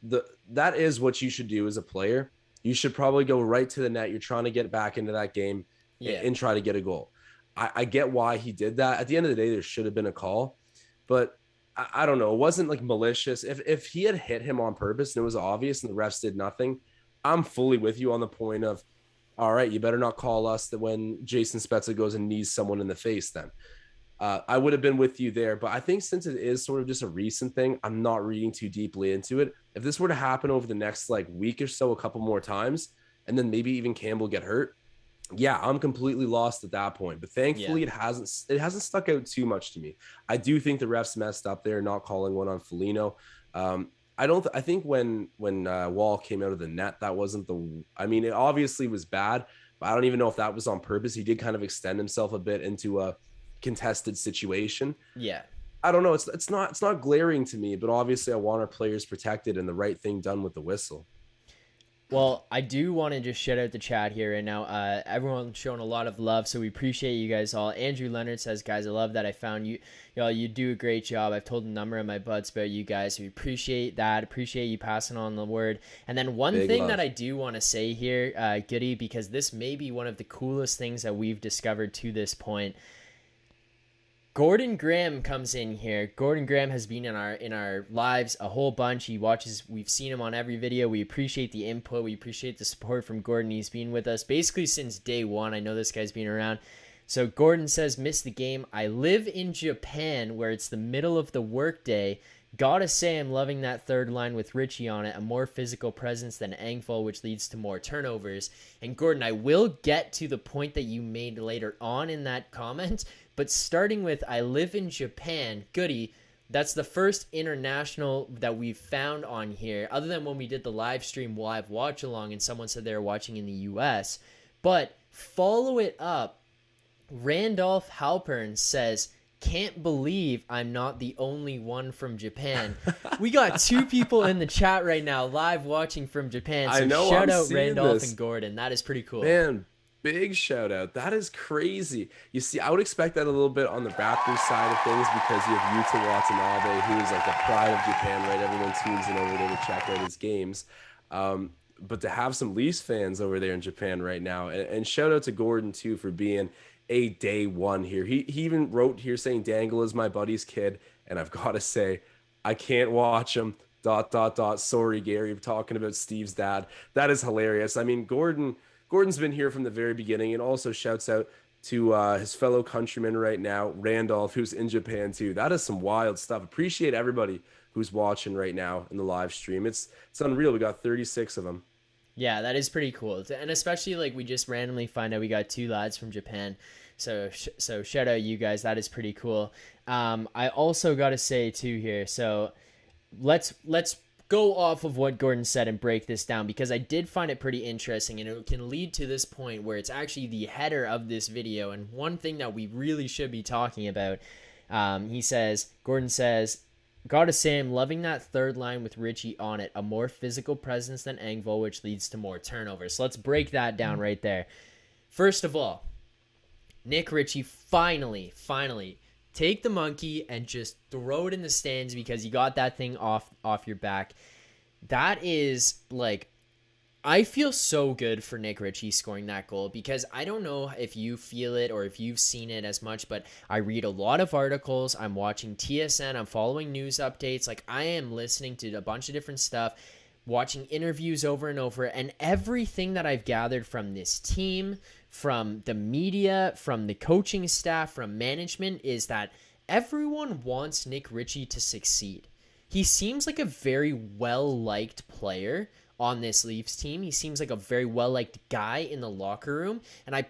that is what you should do as a player. You should probably go right to the net. You're trying to get back into that game Yeah. and try to get a goal. I get why he did that. At the end of the day, there should have been a call, but I don't know. It wasn't like malicious. If he had hit him on purpose and it was obvious and the refs did nothing, I'm fully with you on the point of, all right, you better not call us that when Jason Spezza goes and knees someone in the face then. I would have been with you there, but I think since it is sort of just a recent thing, I'm not reading too deeply into it. If this were to happen over the next like week or so, a couple more times, and then maybe even Campbell get hurt, yeah, I'm completely lost at that point. But thankfully, it hasn't stuck out too much to me. I do think the refs messed up there, not calling one on Foligno. I think when Wall came out of the net, that wasn't the. I mean, it obviously was bad, but I don't even know if that was on purpose. He did kind of extend himself a bit into a contested situation. Yeah. I don't know. It's not glaring to me, but obviously, I want our players protected and the right thing done with the whistle. Well, I do want to just shout out the chat here right now. Everyone's showing a lot of love, so we appreciate you guys all. Andrew Leonard says, guys, I love that I found you. Y'all, you do a great job. I've told a number of my buds about you guys. We appreciate that. Appreciate you passing on the word. And then one thing that I do want to say here, Goody, because this may be one of the coolest things that we've discovered to this point. Gordon Graham comes in here. Gordon Graham has been in our lives a whole bunch. He watches. We've seen him on every video. We appreciate the input. We appreciate the support from Gordon. He's been with us basically since day one. I know this guy's been around. So Gordon says, missed the game. I live in Japan where it's the middle of the workday. Gotta say I'm loving that third line with Ritchie on it. A more physical presence than Engvall, which leads to more turnovers. And Gordon, I will get to the point that you made later on in that comment. But starting with, I live in Japan, Goody, that's the first international that we've found on here, other than when we did the live stream live watch along and someone said they were watching in the US. But follow it up. Randolph Halpern says, can't believe I'm not the only one from Japan. We got two people in the chat right now live watching from Japan. So shout out Randolph and Gordon. That is pretty cool. Man. Big shout out. That is crazy. You see, I would expect that a little bit on the Raptors side of things because you have Yuta Watanabe, who is like the pride of Japan, right? Everyone tunes in over there to check out his games. But to have some Leafs fans over there in Japan right now, and shout out to Gordon too for being a day one here. He even wrote here saying Dangle is my buddy's kid, and I've got to say, I can't watch him. ... Sorry, Gary, talking about Steve's dad. That is hilarious. I mean, Gordon's been here from the very beginning, and also shouts out to his fellow countryman right now, Randolph, who's in Japan too. That is some wild stuff. Appreciate everybody who's watching right now in the live stream. It's unreal. We got 36 of them. Yeah, that is pretty cool. And especially like we just randomly find out we got two lads from Japan. So shout out you guys. That is pretty cool. I also got to say too here. So let's go off of what Gordon said and break this down, because I did find it pretty interesting, and it can lead to this point where it's actually the header of this video. And one thing that we really should be talking about, Gordon says, gotta say I'm loving that third line with Ritchie on it. A more physical presence than Engvall, which leads to more turnovers. So let's break that down right there. First of all, Nick Ritchie finally take the monkey and just throw it in the stands because you got that thing off your back. That is like, I feel so good for Nick Ritchie scoring that goal because I don't know if you feel it or if you've seen it as much, but I read a lot of articles. I'm watching TSN. I'm following news updates. Like, I am listening to a bunch of different stuff, watching interviews over and over, and everything that I've gathered from this team, from the media, from the coaching staff, from management is that everyone wants Nick Ritchie to succeed. He seems like a very well-liked player on this Leafs team. He seems like a very well-liked guy in the locker room. And I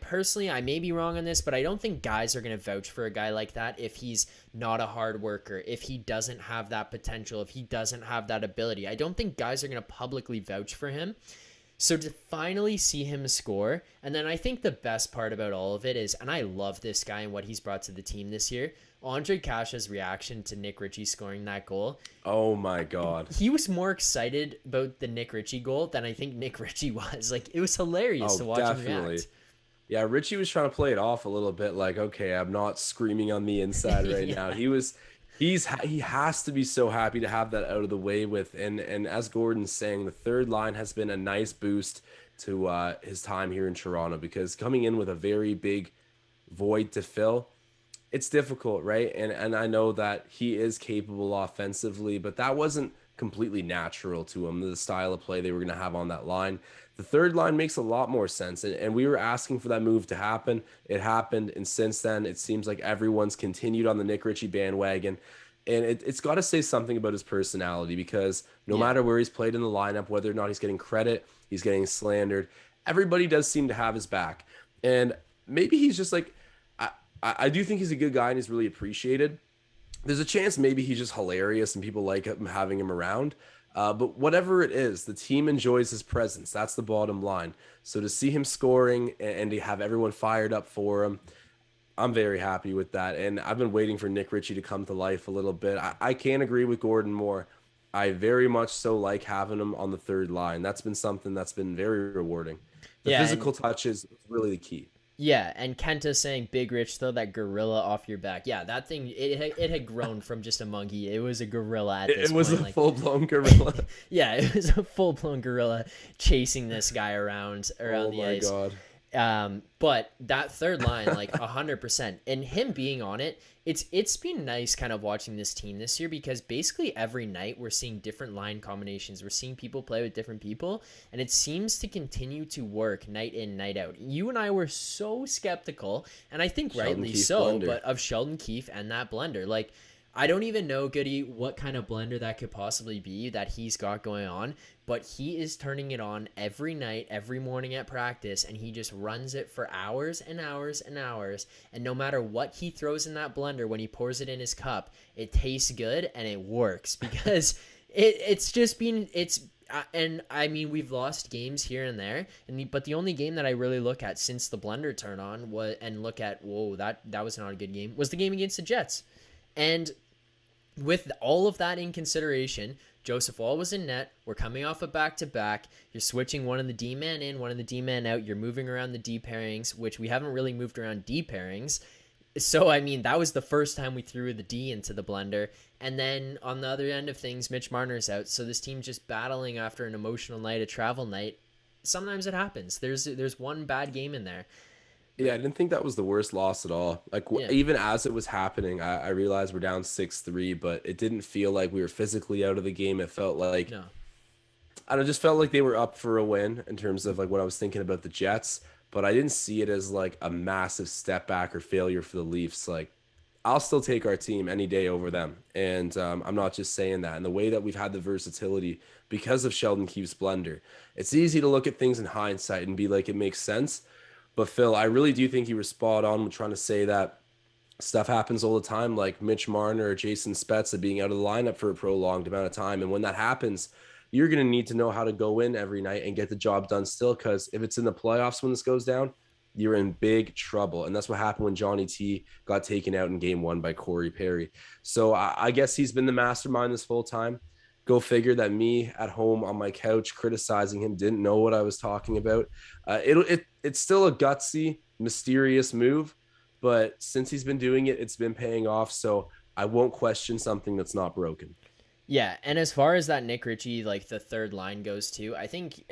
may be wrong on this, but I don't think guys are going to vouch for a guy like that if he's not a hard worker, if he doesn't have that potential, if he doesn't have that ability. I don't think guys are going to publicly vouch for him. So to finally see him score, and then I think the best part about all of it is, and I love this guy and what he's brought to the team this year, Andre Kasha's reaction to Nick Ritchie scoring that goal. Oh my God. He was more excited about the Nick Ritchie goal than I think Nick Ritchie was. Like, it was hilarious to watch him react. Yeah, Ritchie was trying to play it off a little bit like, okay, I'm not screaming on the inside right now. He has to be so happy to have that out of the way with. And as Gordon's saying, the third line has been a nice boost to his time here in Toronto, because coming in with a very big void to fill, it's difficult, right? And I know that he is capable offensively, but that wasn't completely natural to him, the style of play they were going to have on that line. The third line makes a lot more sense, and we were asking for that move to happen. It happened, and since then, it seems like everyone's continued on the Nick Ritchie bandwagon, and it's got to say something about his personality, because no matter where he's played in the lineup, whether or not he's getting credit, he's getting slandered, everybody does seem to have his back. And maybe he's just like, I do think he's a good guy and he's really appreciated. There's a chance maybe he's just hilarious and people like him, having him around. But whatever it is, the team enjoys his presence. That's the bottom line. So to see him scoring and to have everyone fired up for him, I'm very happy with that. And I've been waiting for Nick Ritchie to come to life a little bit. I can't agree with Gordon more. I very much so like having him on the third line. That's been something that's been very rewarding. The physical touch is really the key. Yeah, and Kenta saying, "Big Rich, throw that gorilla off your back." Yeah, that thing, it had grown from just a monkey. It was a gorilla at this point. It was a full-blown gorilla. Yeah, it was a full-blown gorilla chasing this guy around the ice. Oh my God. But that third line, like 100%, and him being on it, it's been nice kind of watching this team this year, because basically every night we're seeing different line combinations. We're seeing people play with different people, and it seems to continue to work night in, night out. You and I were so skeptical, and I think rightly so, but of Sheldon Keefe and that blender. Like, I don't even know, Goody, what kind of blender that could possibly be that he's got going on, but he is turning it on every night, every morning at practice, and he just runs it for hours and hours and hours, and no matter what he throws in that blender, when he pours it in his cup, it tastes good and it works, because it's just been, and I mean, we've lost games here and there, but the only game that I really look at since the blender turn on that was not a good game, was the game against the Jets. And with all of that in consideration, Joseph Wall was in net. We're coming off a back-to-back. You're switching one of the D-man in, one of the D-man out. You're moving around the D pairings, which we haven't really moved around D pairings. So, I mean, that was the first time we threw the D into the blender. And then on the other end of things, Mitch Marner's out. So this team's just battling after an emotional night, a travel night. Sometimes it happens. There's one bad game in there. Yeah, I didn't think that was the worst loss at all. Like, even as it was happening, I realized we're down 6-3, but it didn't feel like we were physically out of the game. It felt like, I don't know, just felt like they were up for a win in terms of like what I was thinking about the Jets, but I didn't see it as like a massive step back or failure for the Leafs. Like, I'll still take our team any day over them. And I'm not just saying that. And the way that we've had the versatility because of Sheldon Keefe's blender, it's easy to look at things in hindsight and be like, it makes sense. But Phil, I really do think you were spot on with trying to say that stuff happens all the time, like Mitch Marner or Jason Spezza being out of the lineup for a prolonged amount of time. And when that happens, you're going to need to know how to go in every night and get the job done still, because if it's in the playoffs when this goes down, you're in big trouble. And that's what happened when Johnny T got taken out in game 1 by Corey Perry. So I guess he's been the mastermind this whole time. Go figure that me at home on my couch criticizing him didn't know what I was talking about. It's still a gutsy, mysterious move, but since he's been doing it, it's been paying off. So I won't question something that's not broken. Yeah, and as far as that Nick Ritchie, like the third line goes too, I think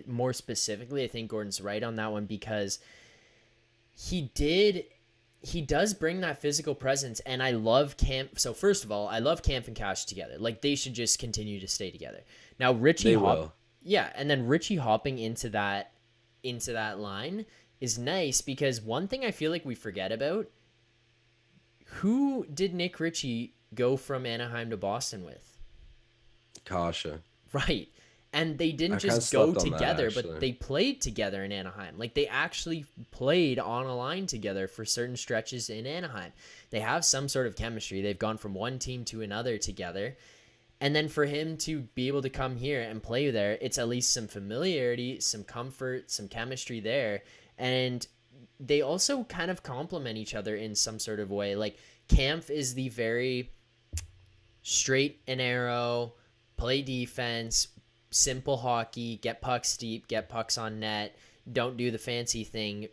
more specifically, I think Gordon's right on that one because he did he does bring that physical presence, and I love Camp. So first of all, I love Camp and Cash together. Like they should just continue to stay together. Now They will. yeah, and then Richie hopping into that line is nice because one thing I feel like we forget about, who did Nick Ritchie go from Anaheim to Boston with? Kasha. Right. And they didn't I kind of just go slept on that, together, actually. but they played together in Anaheim. Like they actually played on a line together for certain stretches in Anaheim. They have some sort of chemistry. They've gone from one team to another together. And then for him to be able to come here and play there, it's at least some familiarity, some comfort, some chemistry there. And they also kind of complement each other in some sort of way. Like Kampf is the very straight and narrow, play defense, simple hockey, get pucks deep, get pucks on net, don't do the fancy thing.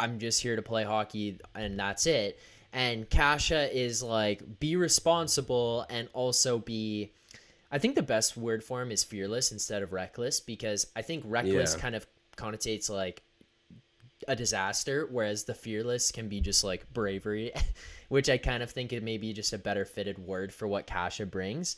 I'm just here to play hockey and that's it. And Kasha is like be responsible and also be, I think the best word for him is fearless instead of reckless, because I think reckless kind of connotates like a disaster, whereas the fearless can be just like bravery, which I kind of think it may be just a better fitted word for what Kasha brings.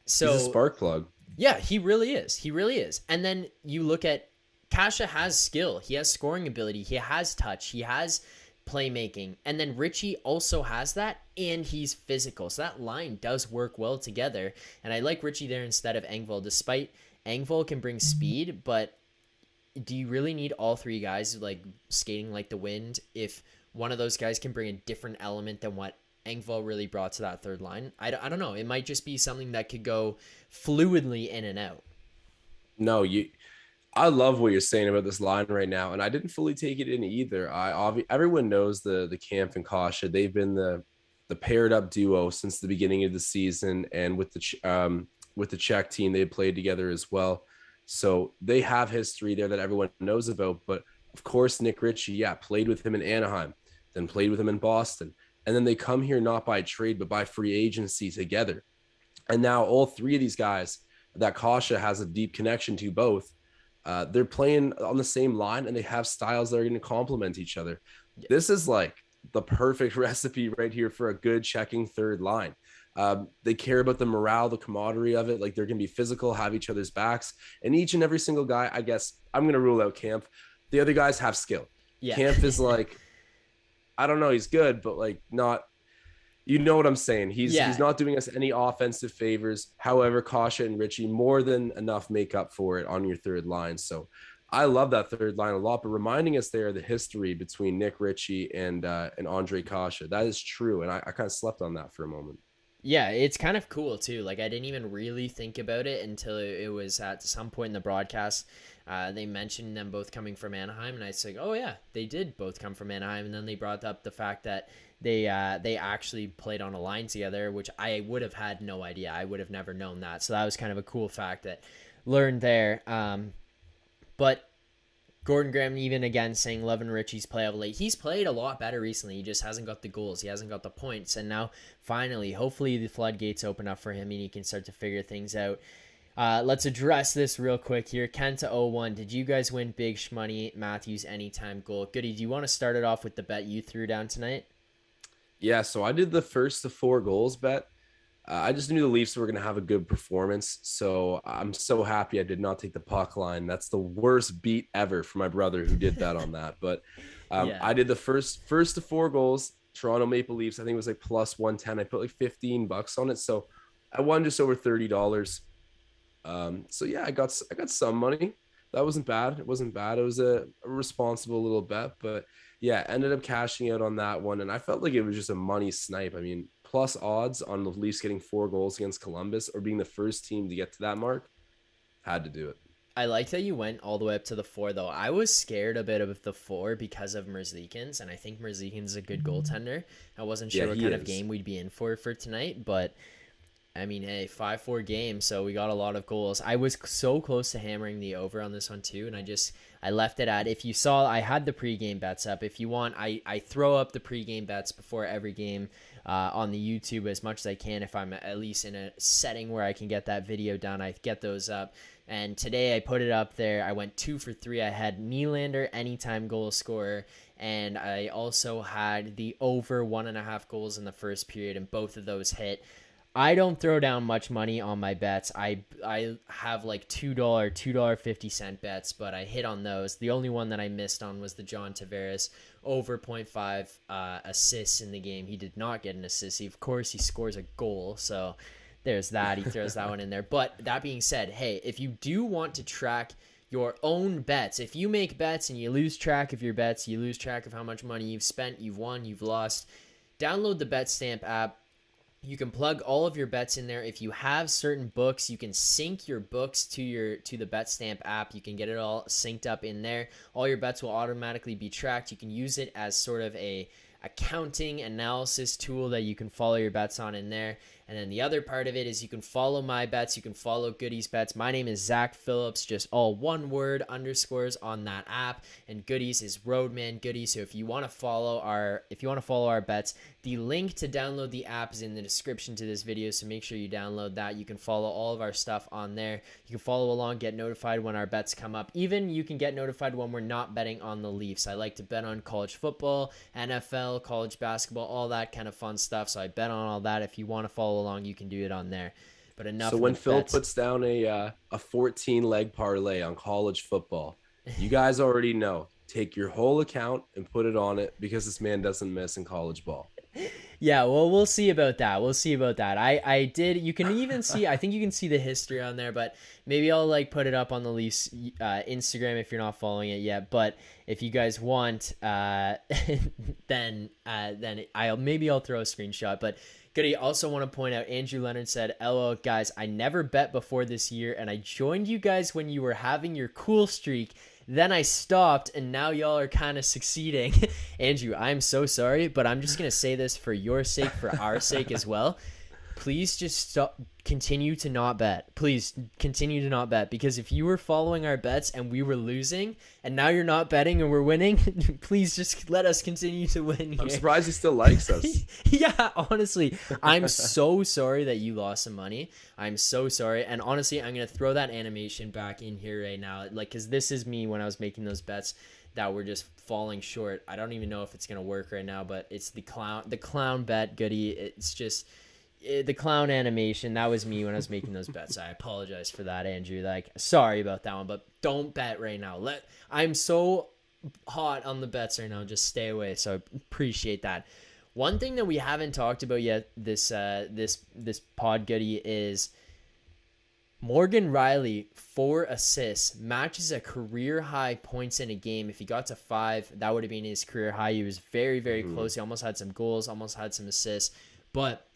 So He's a spark plug. yeah, he really is. He really is. And then you look at Kasha has skill. He has scoring ability. He has touch. He has playmaking. And then Ritchie also has that, and he's physical. So that line does work well together. And I like Ritchie there instead of Engvall, despite Engvall can bring speed, but do you really need all three guys like skating like the wind if one of those guys can bring a different element than what Engvall really brought to that third line? I don't know. It might just be something that could go fluidly in and out. No, I love what you're saying about this line right now, and I didn't fully take it in either. Everyone knows the Camp and Kasha. They've been the paired up duo since the beginning of the season, and with the Czech team, they played together as well. So they have history there that everyone knows about. But of course, Nick Ritchie, played with him in Anaheim, then played with him in Boston, and then they come here not by trade but by free agency together. And now all three of these guys that Kasha has a deep connection to both. They're playing on the same line and they have styles that are going to complement each other. Yeah. This is like the perfect recipe right here for a good checking third line. They care about the morale, the camaraderie of it. Like they're going to be physical, have each other's backs. And each and every single guy, I guess I'm going to rule out Camp. The other guys have skill. Yeah. Camp is like, I don't know, he's good, but like not, you know what I'm saying? He's not doing us any offensive favors. However, Kasha and Ritchie more than enough make up for it on your third line. So I love that third line a lot, but reminding us there the history between Nick Ritchie and Andre Kasha. That is true. And I kind of slept on that for a moment. Yeah, it's kind of cool too. Like I didn't even really think about it until it was at some point in the broadcast. They mentioned them both coming from Anaheim, and I was like, oh yeah, they did both come from Anaheim. And then they brought up the fact that they actually played on a line together, which I would have had no idea. I would have never known that. So that was kind of a cool fact that learned there. But Gordon Graham even again saying loving Ritchie's play of late. He's played a lot better recently. He just hasn't got the goals. He hasn't got the points. And now finally, hopefully the floodgates open up for him and he can start to figure things out. Let's address this real quick here. Ken to 01. Did you guys win big shmoney Matthews anytime goal? Goody, do you want to start it off with the bet you threw down tonight? Yeah, so I did the first to 4 goals bet. I just knew the Leafs were going to have a good performance, so I'm so happy I did not take the puck line. That's the worst beat ever for my brother who did bet on that. But I did the first to 4 goals, Toronto Maple Leafs. I think it was like plus 110. I put like $15 on it, so I won just over $30. So yeah, I got some money. That wasn't bad. It wasn't bad. It was a responsible little bet, but yeah, ended up cashing out on that one, and I felt like it was just a money snipe. I mean, plus odds on the Leafs getting 4 goals against Columbus or being the first team to get to that mark. Had to do it. I like that you went all the way up to the 4, though. I was scared a bit of the 4 because of Merzlikins, and I think Merzlikins is a good goaltender. I wasn't sure what kind of game we'd be in for tonight, but I mean, hey, 5-4 game, so we got a lot of goals. I was so close to hammering the over on this one too, and I I left it at, if you saw, I had the pregame bets up. If you want, I throw up the pregame bets before every game on the YouTube as much as I can. If I'm at least in a setting where I can get that video done, I get those up. And today I put it up there. I went 2 for 3. I had Nylander anytime goal scorer, and I also had the over 1.5 goals in the first period, and both of those hit. I don't throw down much money on my bets. I have like $2.50 bets, but I hit on those. The only one that I missed on was the John Tavares over 0.5 assists in the game. He did not get an assist. Of course, he scores a goal, so there's that. He throws that one in there. But that being said, hey, if you do want to track your own bets, if you make bets and you lose track of your bets, you lose track of how much money you've spent, you've won, you've lost, download the Betstamp app. You can plug all of your bets in there. If you have certain books, you can sync your books to the Betstamp app. You can get it all synced up in there. All your bets will automatically be tracked. You can use it as sort of a accounting analysis tool that you can follow your bets on in there. And then the other part of it is you can follow my bets. You can follow Goody's bets. My name is Zack Phillips, just all one word, underscores on that app. And Goody's is Roadman Goody. So if you want to follow our bets, the link to download the app is in the description to this video. So make sure you download that. You can follow all of our stuff on there. You can follow along, get notified when our bets come up. Even you can get notified when we're not betting on the Leafs. I like to bet on college football, NFL, college basketball, all that kind of fun stuff. So I bet on all that. If you want to follow along, you can do it on there. But enough. So when Phil puts down a 14-leg parlay on college football, you guys already know. Take your whole account and put it on it, because this man doesn't miss in college ball. Yeah, well, we'll see about that. I did. You can even see, I think you can see the history on there, but maybe I'll like put it up on the Leafs Instagram if you're not following it yet. But if you guys want, then I'll throw a screenshot. But Goody, also want to point out, Andrew Leonard said, "LO guys, I never bet before this year, and I joined you guys when you were having your cool streak. Then I stopped, and now y'all are kind of succeeding." Andrew, I'm so sorry, but I'm just going to say this for your sake, for our sake as well. Please just stop. Continue to not bet. Please continue to not bet, because if you were following our bets and we were losing and now you're not betting and we're winning, please just let us continue to win here. I'm surprised he still likes us. Yeah, honestly, I'm so sorry that you lost some money. I'm so sorry. And honestly, I'm going to throw that animation back in here right now, like, because this is me when I was making those bets that were just falling short. I don't even know if it's going to work right now, but it's the clown bet, Goody. It's just the clown animation. That was me when I was making those bets. I apologize for that, Andrew. Like, sorry about that one, but don't bet right now. I'm so hot on the bets right now. Just stay away. So I appreciate that. One thing that we haven't talked about yet this pod, Goody, is Morgan Rielly, 4 assists, matches a career high points in a game. If he got to 5, that would have been his career high. He was very, very close. He almost had some goals, almost had some assists, but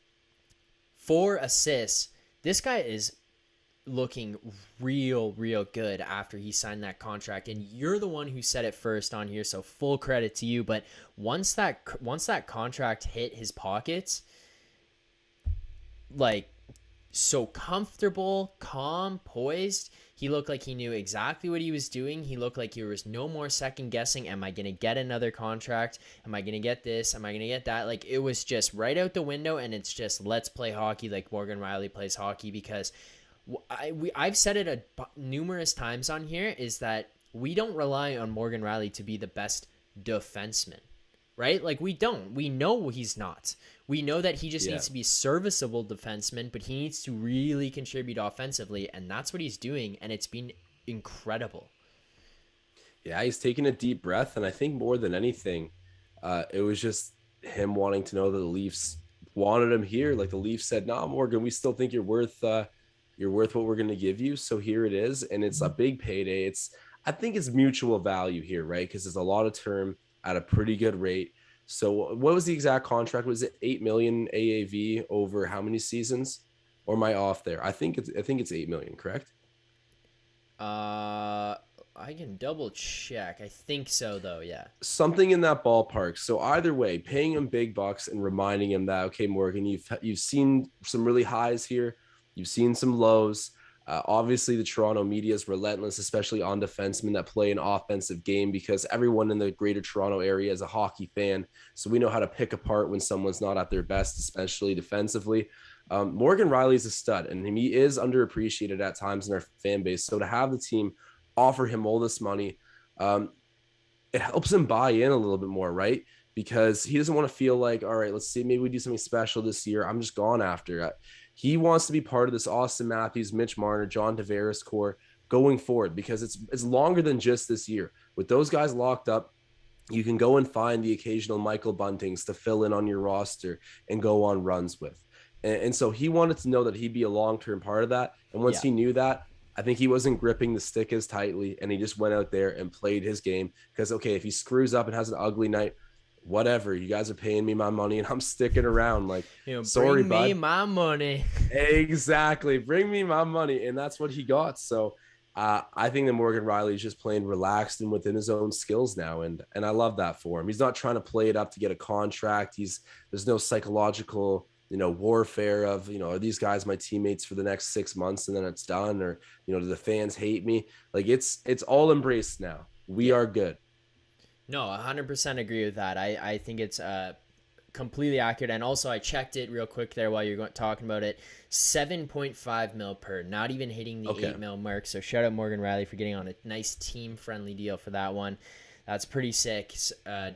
4 assists. This guy is looking real good after he signed that contract, and you're the one who said it first on here, so full credit to you. But once that contract hit his pockets, like, so comfortable, calm, poised. He looked like he knew exactly what he was doing. He looked like there was no more second guessing. Am I going to get another contract? Am I going to get this? Am I going to get that? Like, it was just right out the window, and it's just, let's play hockey like Morgan Rielly plays hockey. Because I've said it numerous times on here, is that we don't rely on Morgan Rielly to be the best defenseman, right? Like, we don't. We know he's not. We know that he just needs to be serviceable defenseman, but he needs to really contribute offensively, and that's what he's doing, and it's been incredible. Yeah, he's taking a deep breath, and I think more than anything, it was just him wanting to know that the Leafs wanted him here. Like, the Leafs said, "Nah, Morgan, we still think you're worth what we're going to give you, so here it is." And it's a big payday. I think it's mutual value here, right? Because it's a lot of term at a pretty good rate. So what was the exact contract? Was it $8 million AAV over how many seasons? Or am I off there? I think it's $8 million, correct? I can double check. I think so, though. Yeah, something in that ballpark. So either way, paying him big bucks and reminding him that, okay, Morgan, you've seen some really highs here, you've seen some lows. Obviously, the Toronto media is relentless, especially on defensemen that play an offensive game, because everyone in the greater Toronto area is a hockey fan. So we know how to pick apart when someone's not at their best, especially defensively. Morgan Riley is a stud, and he is underappreciated at times in our fan base. So to have the team offer him all this money, it helps him buy in a little bit more, right? Because he doesn't want to feel like, all right, let's see, maybe we do something special this year. I'm just gone after. He wants to be part of this Austin Matthews, Mitch Marner, John Tavares core going forward, because it's longer than just this year. With those guys locked up, you can go and find the occasional Michael Buntings to fill in on your roster and go on runs with. And so he wanted to know that he'd be a long-term part of that. And once he knew that, I think he wasn't gripping the stick as tightly, and he just went out there and played his game. Because, okay, if he screws up and has an ugly night, whatever, you guys are paying me my money and I'm sticking around. Like, sorry, bring bud. me my money. Exactly. Bring me my money. And that's what he got. So I think that Morgan Riley is just playing relaxed and within his own skills now. And I love that for him. He's not trying to play it up to get a contract. There's no psychological, warfare of, are these guys my teammates for the next 6 months and then it's done? Or, do the fans hate me? Like, it's all embraced now. We are good. No, 100% agree with that. I think it's completely accurate. And also, I checked it real quick there while you're talking about it. 7.5 mil per, not even hitting the 8 mil mark. So shout out Morgan Riley for getting on a nice team-friendly deal for that one. That's pretty sick,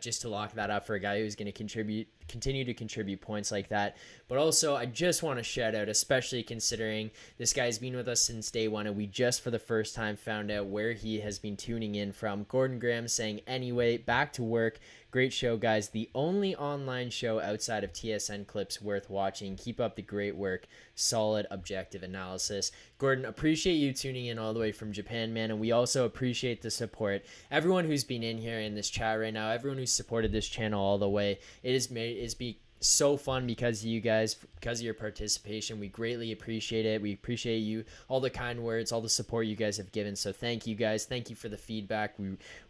just to lock that up for a guy who's going to continue to contribute points like that. But also, I just want to shout out, especially considering this guy's been with us since day one, and we just for the first time found out where he has been tuning in from. Gordon Graham saying, anyway, back to work. Great show, guys. The only online show outside of TSN clips worth watching. Keep up the great work. Solid, objective analysis. Gordon, appreciate you tuning in all the way from Japan, man. And we also appreciate the support. Everyone who's been in here in this chat right now, everyone who's supported this channel all the way, it's been so fun because of you guys, because of your participation. We greatly appreciate it. We appreciate you, all the kind words, all the support you guys have given. So thank you guys. Thank you for the feedback.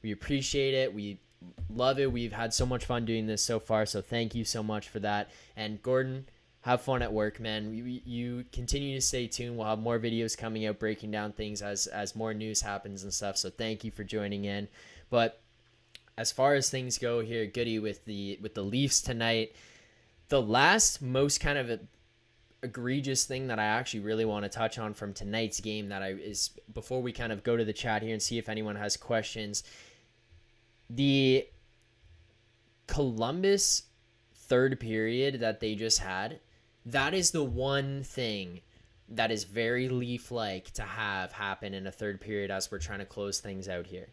We appreciate it. We love it. We've had so much fun doing this so far, so thank you so much for that. And Gordon, have fun at work, man. You continue to stay tuned. We'll have more videos coming out breaking down things as more news happens and stuff, so thank you for joining in. But as far as things go here, Goody, with the Leafs tonight, the last most kind of egregious thing that I actually really want to touch on from tonight's game is before we kind of go to the chat here and see if anyone has questions. The Columbus third period that they just had, that is the one thing that is very Leaf-like to have happen in a third period as we're trying to close things out here.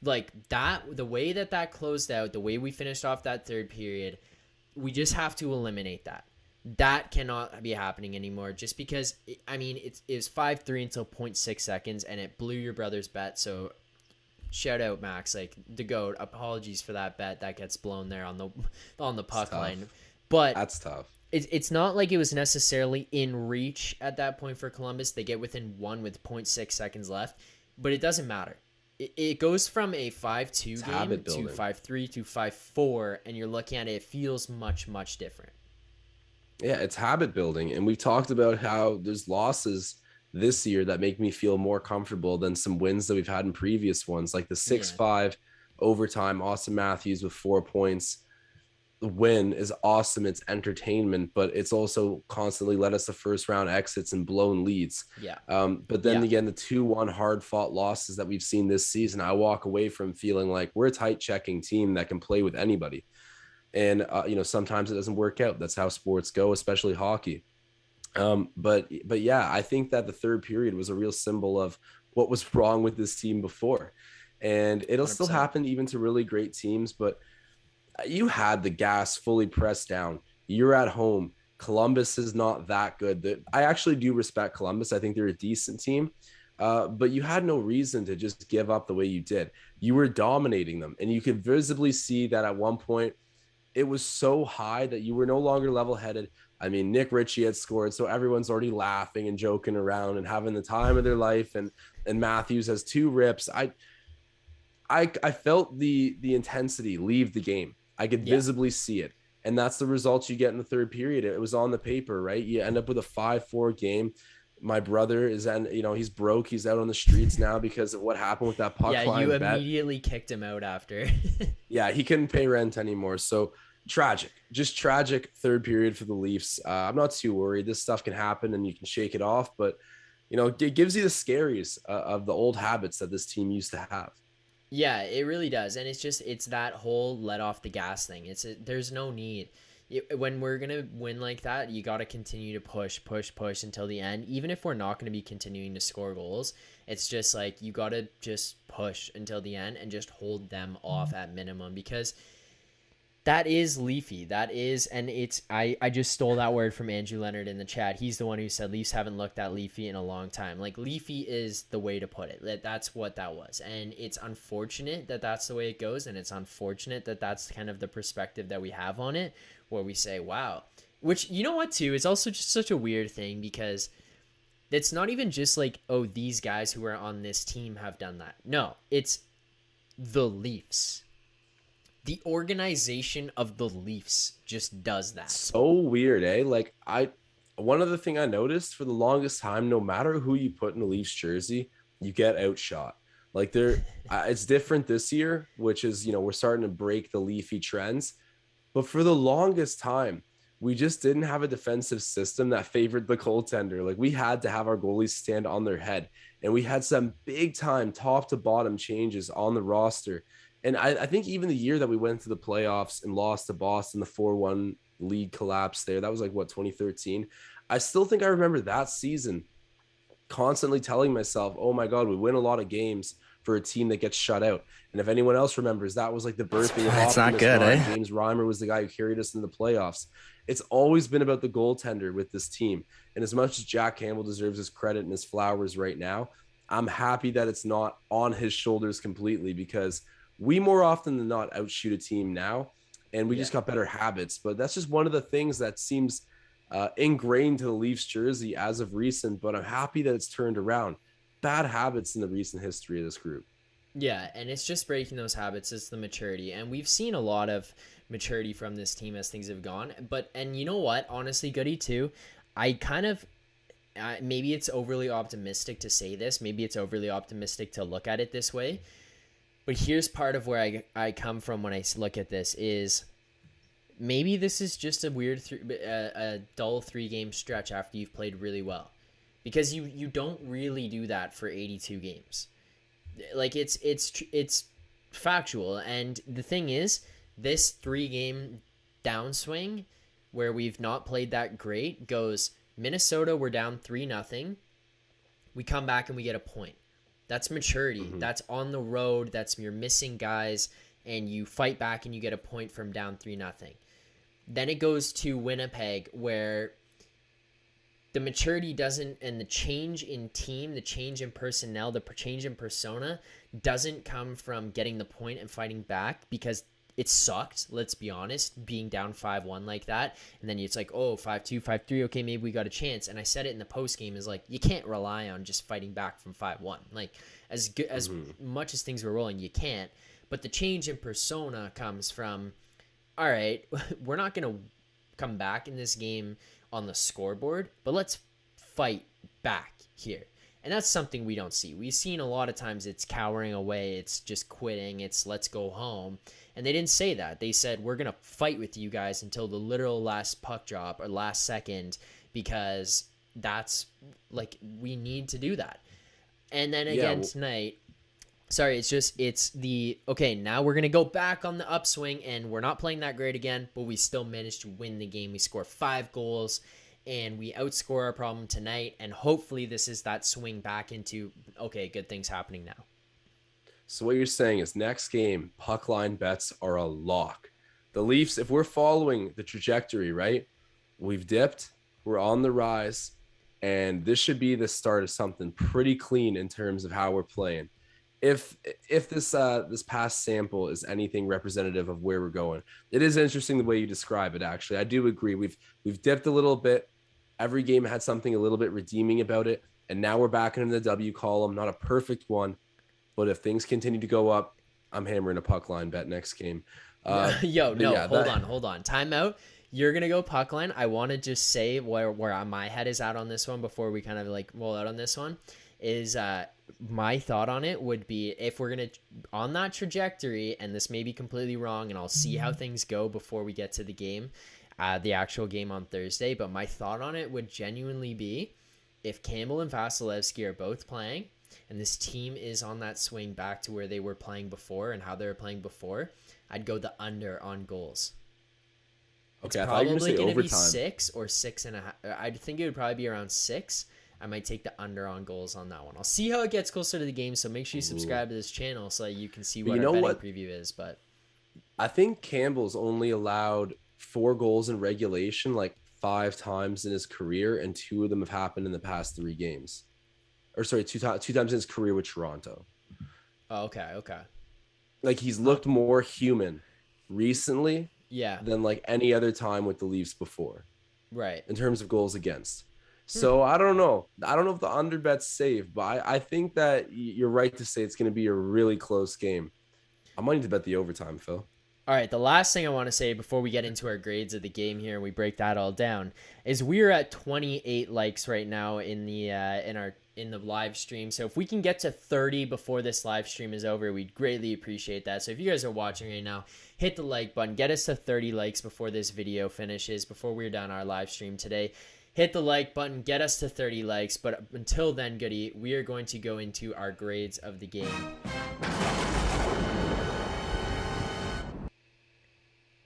Like that, the way that closed out, the way we finished off that third period, we just have to eliminate that. That cannot be happening anymore just because, it was 5-3 until 0.6 seconds and it blew your brother's bet, so shout out Max, like the GOAT. Apologies for that bet that gets blown there on the puck line, but that's tough. It's not like it was necessarily in reach at that point for Columbus. They get within one with 0.6 seconds left, but it doesn't matter. It goes from a 5-2 game to 5-3 to 5-4, and you're looking at it. It feels much, much different. Yeah, it's habit building, and we've talked about how there's losses this year that make me feel more comfortable than some wins that we've had in previous ones, like the 6-5 overtime, Austin Matthews with 4 points. The win is awesome. It's entertainment, but it's also constantly led us to first round exits and blown leads. But then again, the 2-1 hard fought losses that we've seen this season, I walk away from feeling like we're a tight checking team that can play with anybody. And, sometimes it doesn't work out. That's how sports go, especially hockey. But yeah, I think that the third period was a real symbol of what was wrong with this team before. And it'll 100%. Still happen even to really great teams, but you had the gas fully pressed down. You're at home. Columbus is not that good. I actually do respect Columbus. I think they're a decent team, but you had no reason to just give up the way you did. You were dominating them, and you could visibly see that at one point it was so high that you were no longer level-headed. I mean, Nick Ritchie had scored, so everyone's already laughing and joking around and having the time of their life, and Matthews has 2 rips. I felt the intensity leave the game. I could visibly see it. And that's the results you get in the third period. It was on the paper, right? You end up with a 5-4 game. My brother is, and he's broke. He's out on the streets now because of what happened with that Yeah, puck you line bet. immediately kicked him out after. Yeah, he couldn't pay rent anymore. So tragic, just tragic third period for the Leafs. I'm not too worried. This stuff can happen and you can shake it off, but it gives you the scaries of the old habits that this team used to have. Yeah, it really does, and it's that whole let off the gas thing. There's no need. When we're gonna win like that, you got to continue to push until the end. Even if we're not gonna be continuing to score goals, it's just like you got to just push until the end and just hold them off at minimum, because that is Leafy. That is, and I just stole that word from Andrew Leonard in the chat. He's the one who said Leafs haven't looked at Leafy in a long time. Like, Leafy is the way to put it. That's what that was. And it's unfortunate that that's the way it goes. And it's unfortunate that that's kind of the perspective that we have on it, where we say, wow. Which, you know what, too? It's also just such a weird thing, because it's not even just like, oh, these guys who are on this team have done that. No, it's the Leafs. The organization of the Leafs just does that. So weird, eh? Like, one other thing I noticed for the longest time, no matter who you put in a Leafs jersey, you get outshot. Like, it's different this year, which is, we're starting to break the Leafy trends. But for the longest time, we just didn't have a defensive system that favored the goaltender. Like, we had to have our goalies stand on their head. And we had some big time top to bottom changes on the roster. And I think even the year that we went to the playoffs and lost to Boston, the 4-1 league collapse there, that was like, 2013. I still think I remember that season constantly telling myself, oh my God, we win a lot of games for a team that gets shut out. And if anyone else remembers, that was like the birthday of That's Optimus not good, Prime. eh? James Reimer was the guy who carried us in the playoffs. It's always been about the goaltender with this team. And as much as Jack Campbell deserves his credit and his flowers right now, I'm happy that it's not on his shoulders completely, because we more often than not outshoot a team now, and we just got better habits. But that's just one of the things that seems ingrained to the Leafs jersey as of recent, but I'm happy that it's turned around. Bad habits in the recent history of this group. Yeah, and it's just breaking those habits. It's the maturity. And we've seen a lot of maturity from this team as things have gone. And you know what? Honestly, Goody, too, I kind of, maybe it's overly optimistic to say this. Maybe it's overly optimistic to look at it this way. But here's part of where I come from when I look at this is maybe this is just a weird, a dull 3-game stretch after you've played really well. Because you don't really do that for 82 games. Like, it's factual. And the thing is, this 3-game downswing where we've not played that great goes Minnesota, we're down 3-0. We come back and we get a point. That's maturity. Mm-hmm. That's on the road. That's you're missing guys, and you fight back and you get a point from down 3-0. Then it goes to Winnipeg, where the maturity doesn't, and the change in team, the change in personnel, the change in persona doesn't come from getting the point and fighting back, because it sucked, let's be honest, being down 5-1 like that. And then it's like, oh, 5-2, 5-3, okay, maybe we got a chance. And I said it in the post game, is like, you can't rely on just fighting back from 5-1. Like, as good as much as things were rolling, you can't. But the change in persona comes from, all right, we're not going to come back in this game on the scoreboard, but let's fight back here. And that's something we don't see. We've seen a lot of times it's cowering away, it's just quitting, it's let's go home. And they didn't say that. They said, we're going to fight with you guys until the literal last puck drop or last second, because that's, like, we need to do that. And then again tonight, sorry, it's the, okay, now we're going to go back on the upswing, and we're not playing that great again, but we still managed to win the game. We score 5 goals, and we outscore our problem tonight, and hopefully this is that swing back into, okay, good things happening now. So what you're saying is next game, puck line bets are a lock. The Leafs, if we're following the trajectory, right, we've dipped, we're on the rise, and this should be the start of something pretty clean in terms of how we're playing. If this past sample is anything representative of where we're going, it is interesting the way you describe it. Actually, I do agree. We've dipped a little bit. Every game had something a little bit redeeming about it, and now we're back into the W column. Not a perfect one, but if things continue to go up, I'm hammering a puck line bet next game. Hold on. Time out. you're gonna go puck line. I want to just say where my head is at on this one before we kind of like roll out on this one. Is my thought on it would be if we're gonna on that trajectory, and this may be completely wrong, and I'll see how things go before we get to the game, the actual game on Thursday. But my thought on it would genuinely be if Campbell and Vasilevsky are both playing, and this team is on that swing back to where they were playing before and how they were playing before, I'd go the under on goals. Okay, It's I thought you were probably going to going to say be overtime. 6 or 6.5. I think it would probably be around 6. I might take the under on goals on that one. I'll see how it gets closer to the game, so make sure you subscribe to this channel so that you can see But what you our know betting what? preview is. But I think Campbell's only allowed 4 goals in regulation like 5 times in his career, and 2 of them have happened in the past 3 games. Or sorry, 2 times in his career with Toronto. oh, okay. Like he's looked more human recently Yeah, than like any other time with the Leafs before right. in terms of goals against. So I don't know. I don't know if the under bet's safe, but I think that you're right to say it's going to be a really close game. I might need to bet the overtime, Phil. All right, the last thing I want to say before we get into our grades of the game here and we break that all down is we're at 28 likes right now in the in the live stream. So if we can get to 30 before this live stream is over, we'd greatly appreciate that. So if you guys are watching right now, hit the like button, get us to 30 likes before this video finishes, before we're done our live stream today. Hit the like button, get us to 30 likes. But until then, Goody, we are going to go into our grades of the game.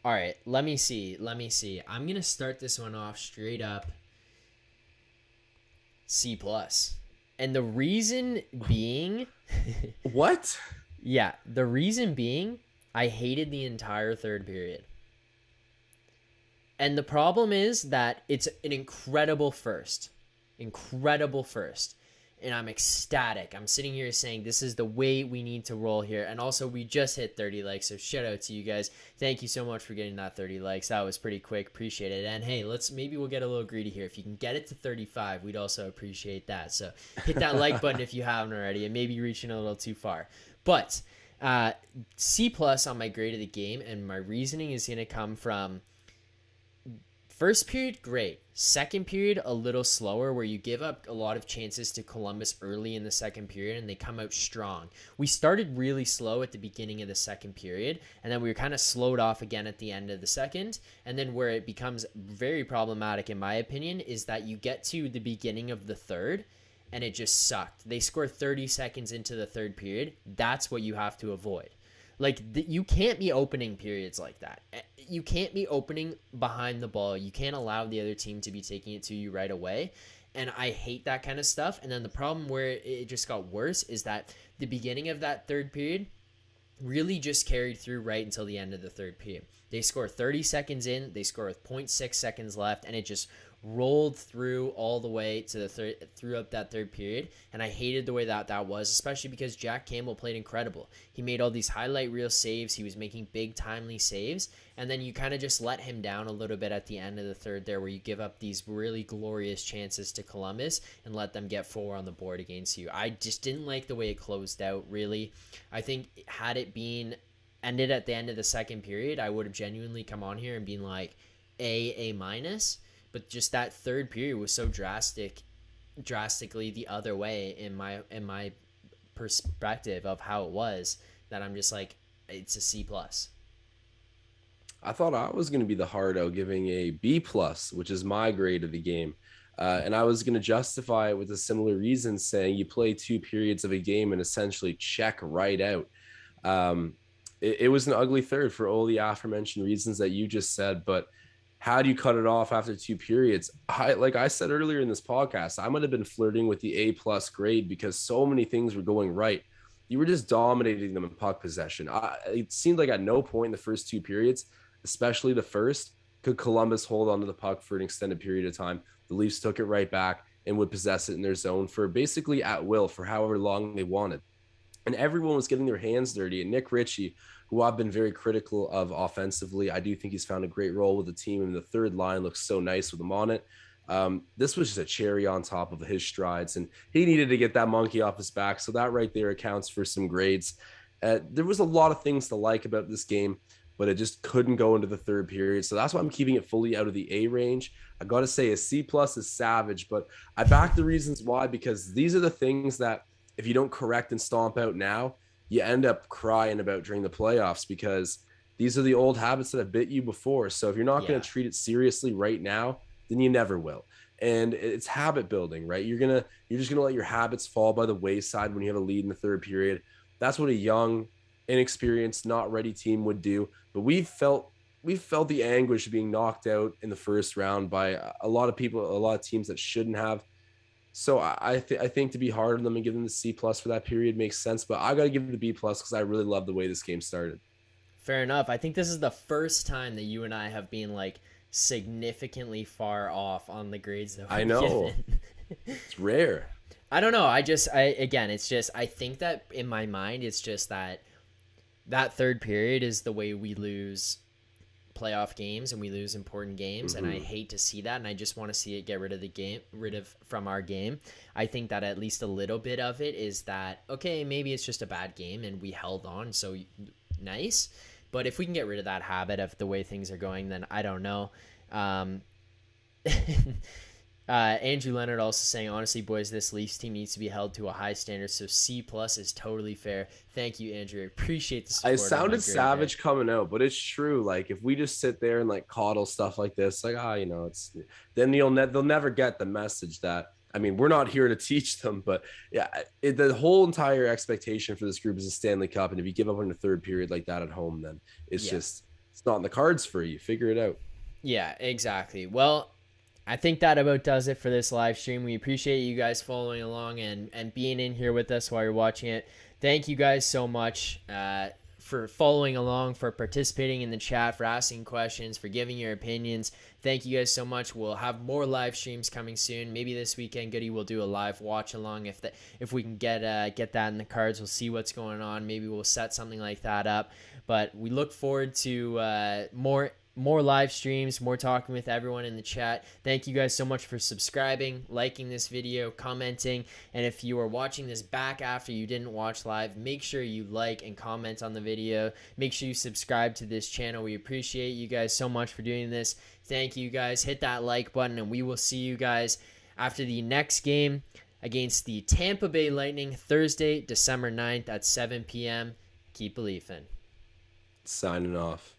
All right, let me see. I'm going to start this one off straight up C+. And the reason being... What? Yeah, the reason being, I hated the entire third period. And the problem is that it's an incredible first. And I'm ecstatic. I'm sitting here saying this is the way we need to roll here. And also, we just hit 30 likes, so shout out to you guys. Thank you so much for getting that 30 likes. That was pretty quick. Appreciate it. And hey, maybe we'll get a little greedy here. If you can get it to 35, we'd also appreciate that. So hit that like button if you haven't already. It may be reaching a little too far. But C+ on my grade of the game, and my reasoning is going to come from first period, great. Second period, a little slower, where you give up a lot of chances to Columbus early in the second period, and they come out strong. We started really slow at the beginning of the second period, and then we were kind of slowed off again at the end of the second. And then where it becomes very problematic, in my opinion, is that you get to the beginning of the third, and it just sucked. They score 30 seconds into the third period. That's what you have to avoid. Like, you can't be opening periods like that. You can't be opening behind the ball. You can't allow the other team to be taking it to you right away. And I hate that kind of stuff. And then the problem where it just got worse is that the beginning of that third period really just carried through right until the end of the third period. They score 30 seconds in. They score with 0.6 seconds left. And it just rolled through all the way to the throughout that third period, and I hated the way that was, especially because Jack Campbell played incredible. He made all these highlight reel saves. He was making big timely saves, and then you kind of just let him down a little bit at the end of the third there, where you give up these really glorious chances to Columbus and let them get 4 on the board against you. I just didn't like the way it closed out, really. I think had it been ended at the end of the second period, I would have genuinely come on here and been like A minus. But just that third period was so drastically the other way in my perspective of how it was, that I'm just like, it's a C+. I thought I was going to be the hardo giving a B+, which is my grade of the game. And I was going to justify it with a similar reason, saying you play 2 periods of a game and essentially check right out. It was an ugly third for all the aforementioned reasons that you just said, but how do you cut it off after 2 periods? Like I said earlier in this podcast, I might have been flirting with the A+ grade because so many things were going right. You were just dominating them in puck possession. It seemed like at no point in the first 2 periods, especially the first, could Columbus hold onto the puck for an extended period of time. The Leafs took it right back and would possess it in their zone for basically at will for however long they wanted. And everyone was getting their hands dirty. And Nick Ritchie, who I've been very critical of offensively, I do think he's found a great role with the team, and the third line looks so nice with him on it. This was just a cherry on top of his strides, and he needed to get that monkey off his back. So that right there accounts for some grades. There was a lot of things to like about this game, but it just couldn't go into the third period. So that's why I'm keeping it fully out of the A range. I got to say a C plus is savage, but I back the reasons why, because these are the things that if you don't correct and stomp out now, you end up crying about during the playoffs, because these are the old habits that have bit you before. So if you're not going to treat it seriously right now, then you never will. And it's habit building, right? You're just gonna let your habits fall by the wayside when you have a lead in the third period. That's what a young, inexperienced, not ready team would do. But we felt the anguish of being knocked out in the first round by a lot of people, a lot of teams that shouldn't have. So I think to be hard on them and give them the C plus for that period makes sense. But I got to give it the B plus because I really love the way this game started. Fair enough. I think this is the first time that you and I have been like significantly far off on the grades that I know. It's rare. I don't know. I think that in my mind, it's just that third period is the way we lose playoff games and we lose important games. And I hate to see that. And I just want to see it get rid of from our game. I think that at least a little bit of it is that, okay, maybe it's just a bad game and we held on. So nice. But if we can get rid of that habit of the way things are going, then I don't know. Andrew Leonard also saying, honestly, boys, this Leafs team needs to be held to a high standard. So C plus is totally fair. Thank you, Andrew. I appreciate the support. I sounded savage coming out, but it's true. Like if we just sit there and like coddle stuff like this, like, it's then they'll never get the message that, I mean, we're not here to teach them, but yeah, the whole entire expectation for this group is a Stanley Cup. And if you give up in the third period like that at home, then it's not in the cards for you. Figure it out. Yeah, exactly. Well, I think that about does it for this live stream. We appreciate you guys following along and being in here with us while you're watching it. Thank you guys so much for following along, for participating in the chat, for asking questions, for giving your opinions. Thank you guys so much. We'll have more live streams coming soon. Maybe this weekend, Goody, we'll do a live watch along. If we can get that in the cards, we'll see what's going on. Maybe we'll set something like that up. But we look forward to more live streams, more talking with everyone in the chat. Thank you guys so much for subscribing, liking this video, commenting. And if you are watching this back after you didn't watch live, make sure you like and comment on the video. Make sure you subscribe to this channel. We appreciate you guys so much for doing this. Thank you guys. Hit that like button, and we will see you guys after the next game against the Tampa Bay Lightning, Thursday, December 9th at 7 p.m. Keep believing. Signing off.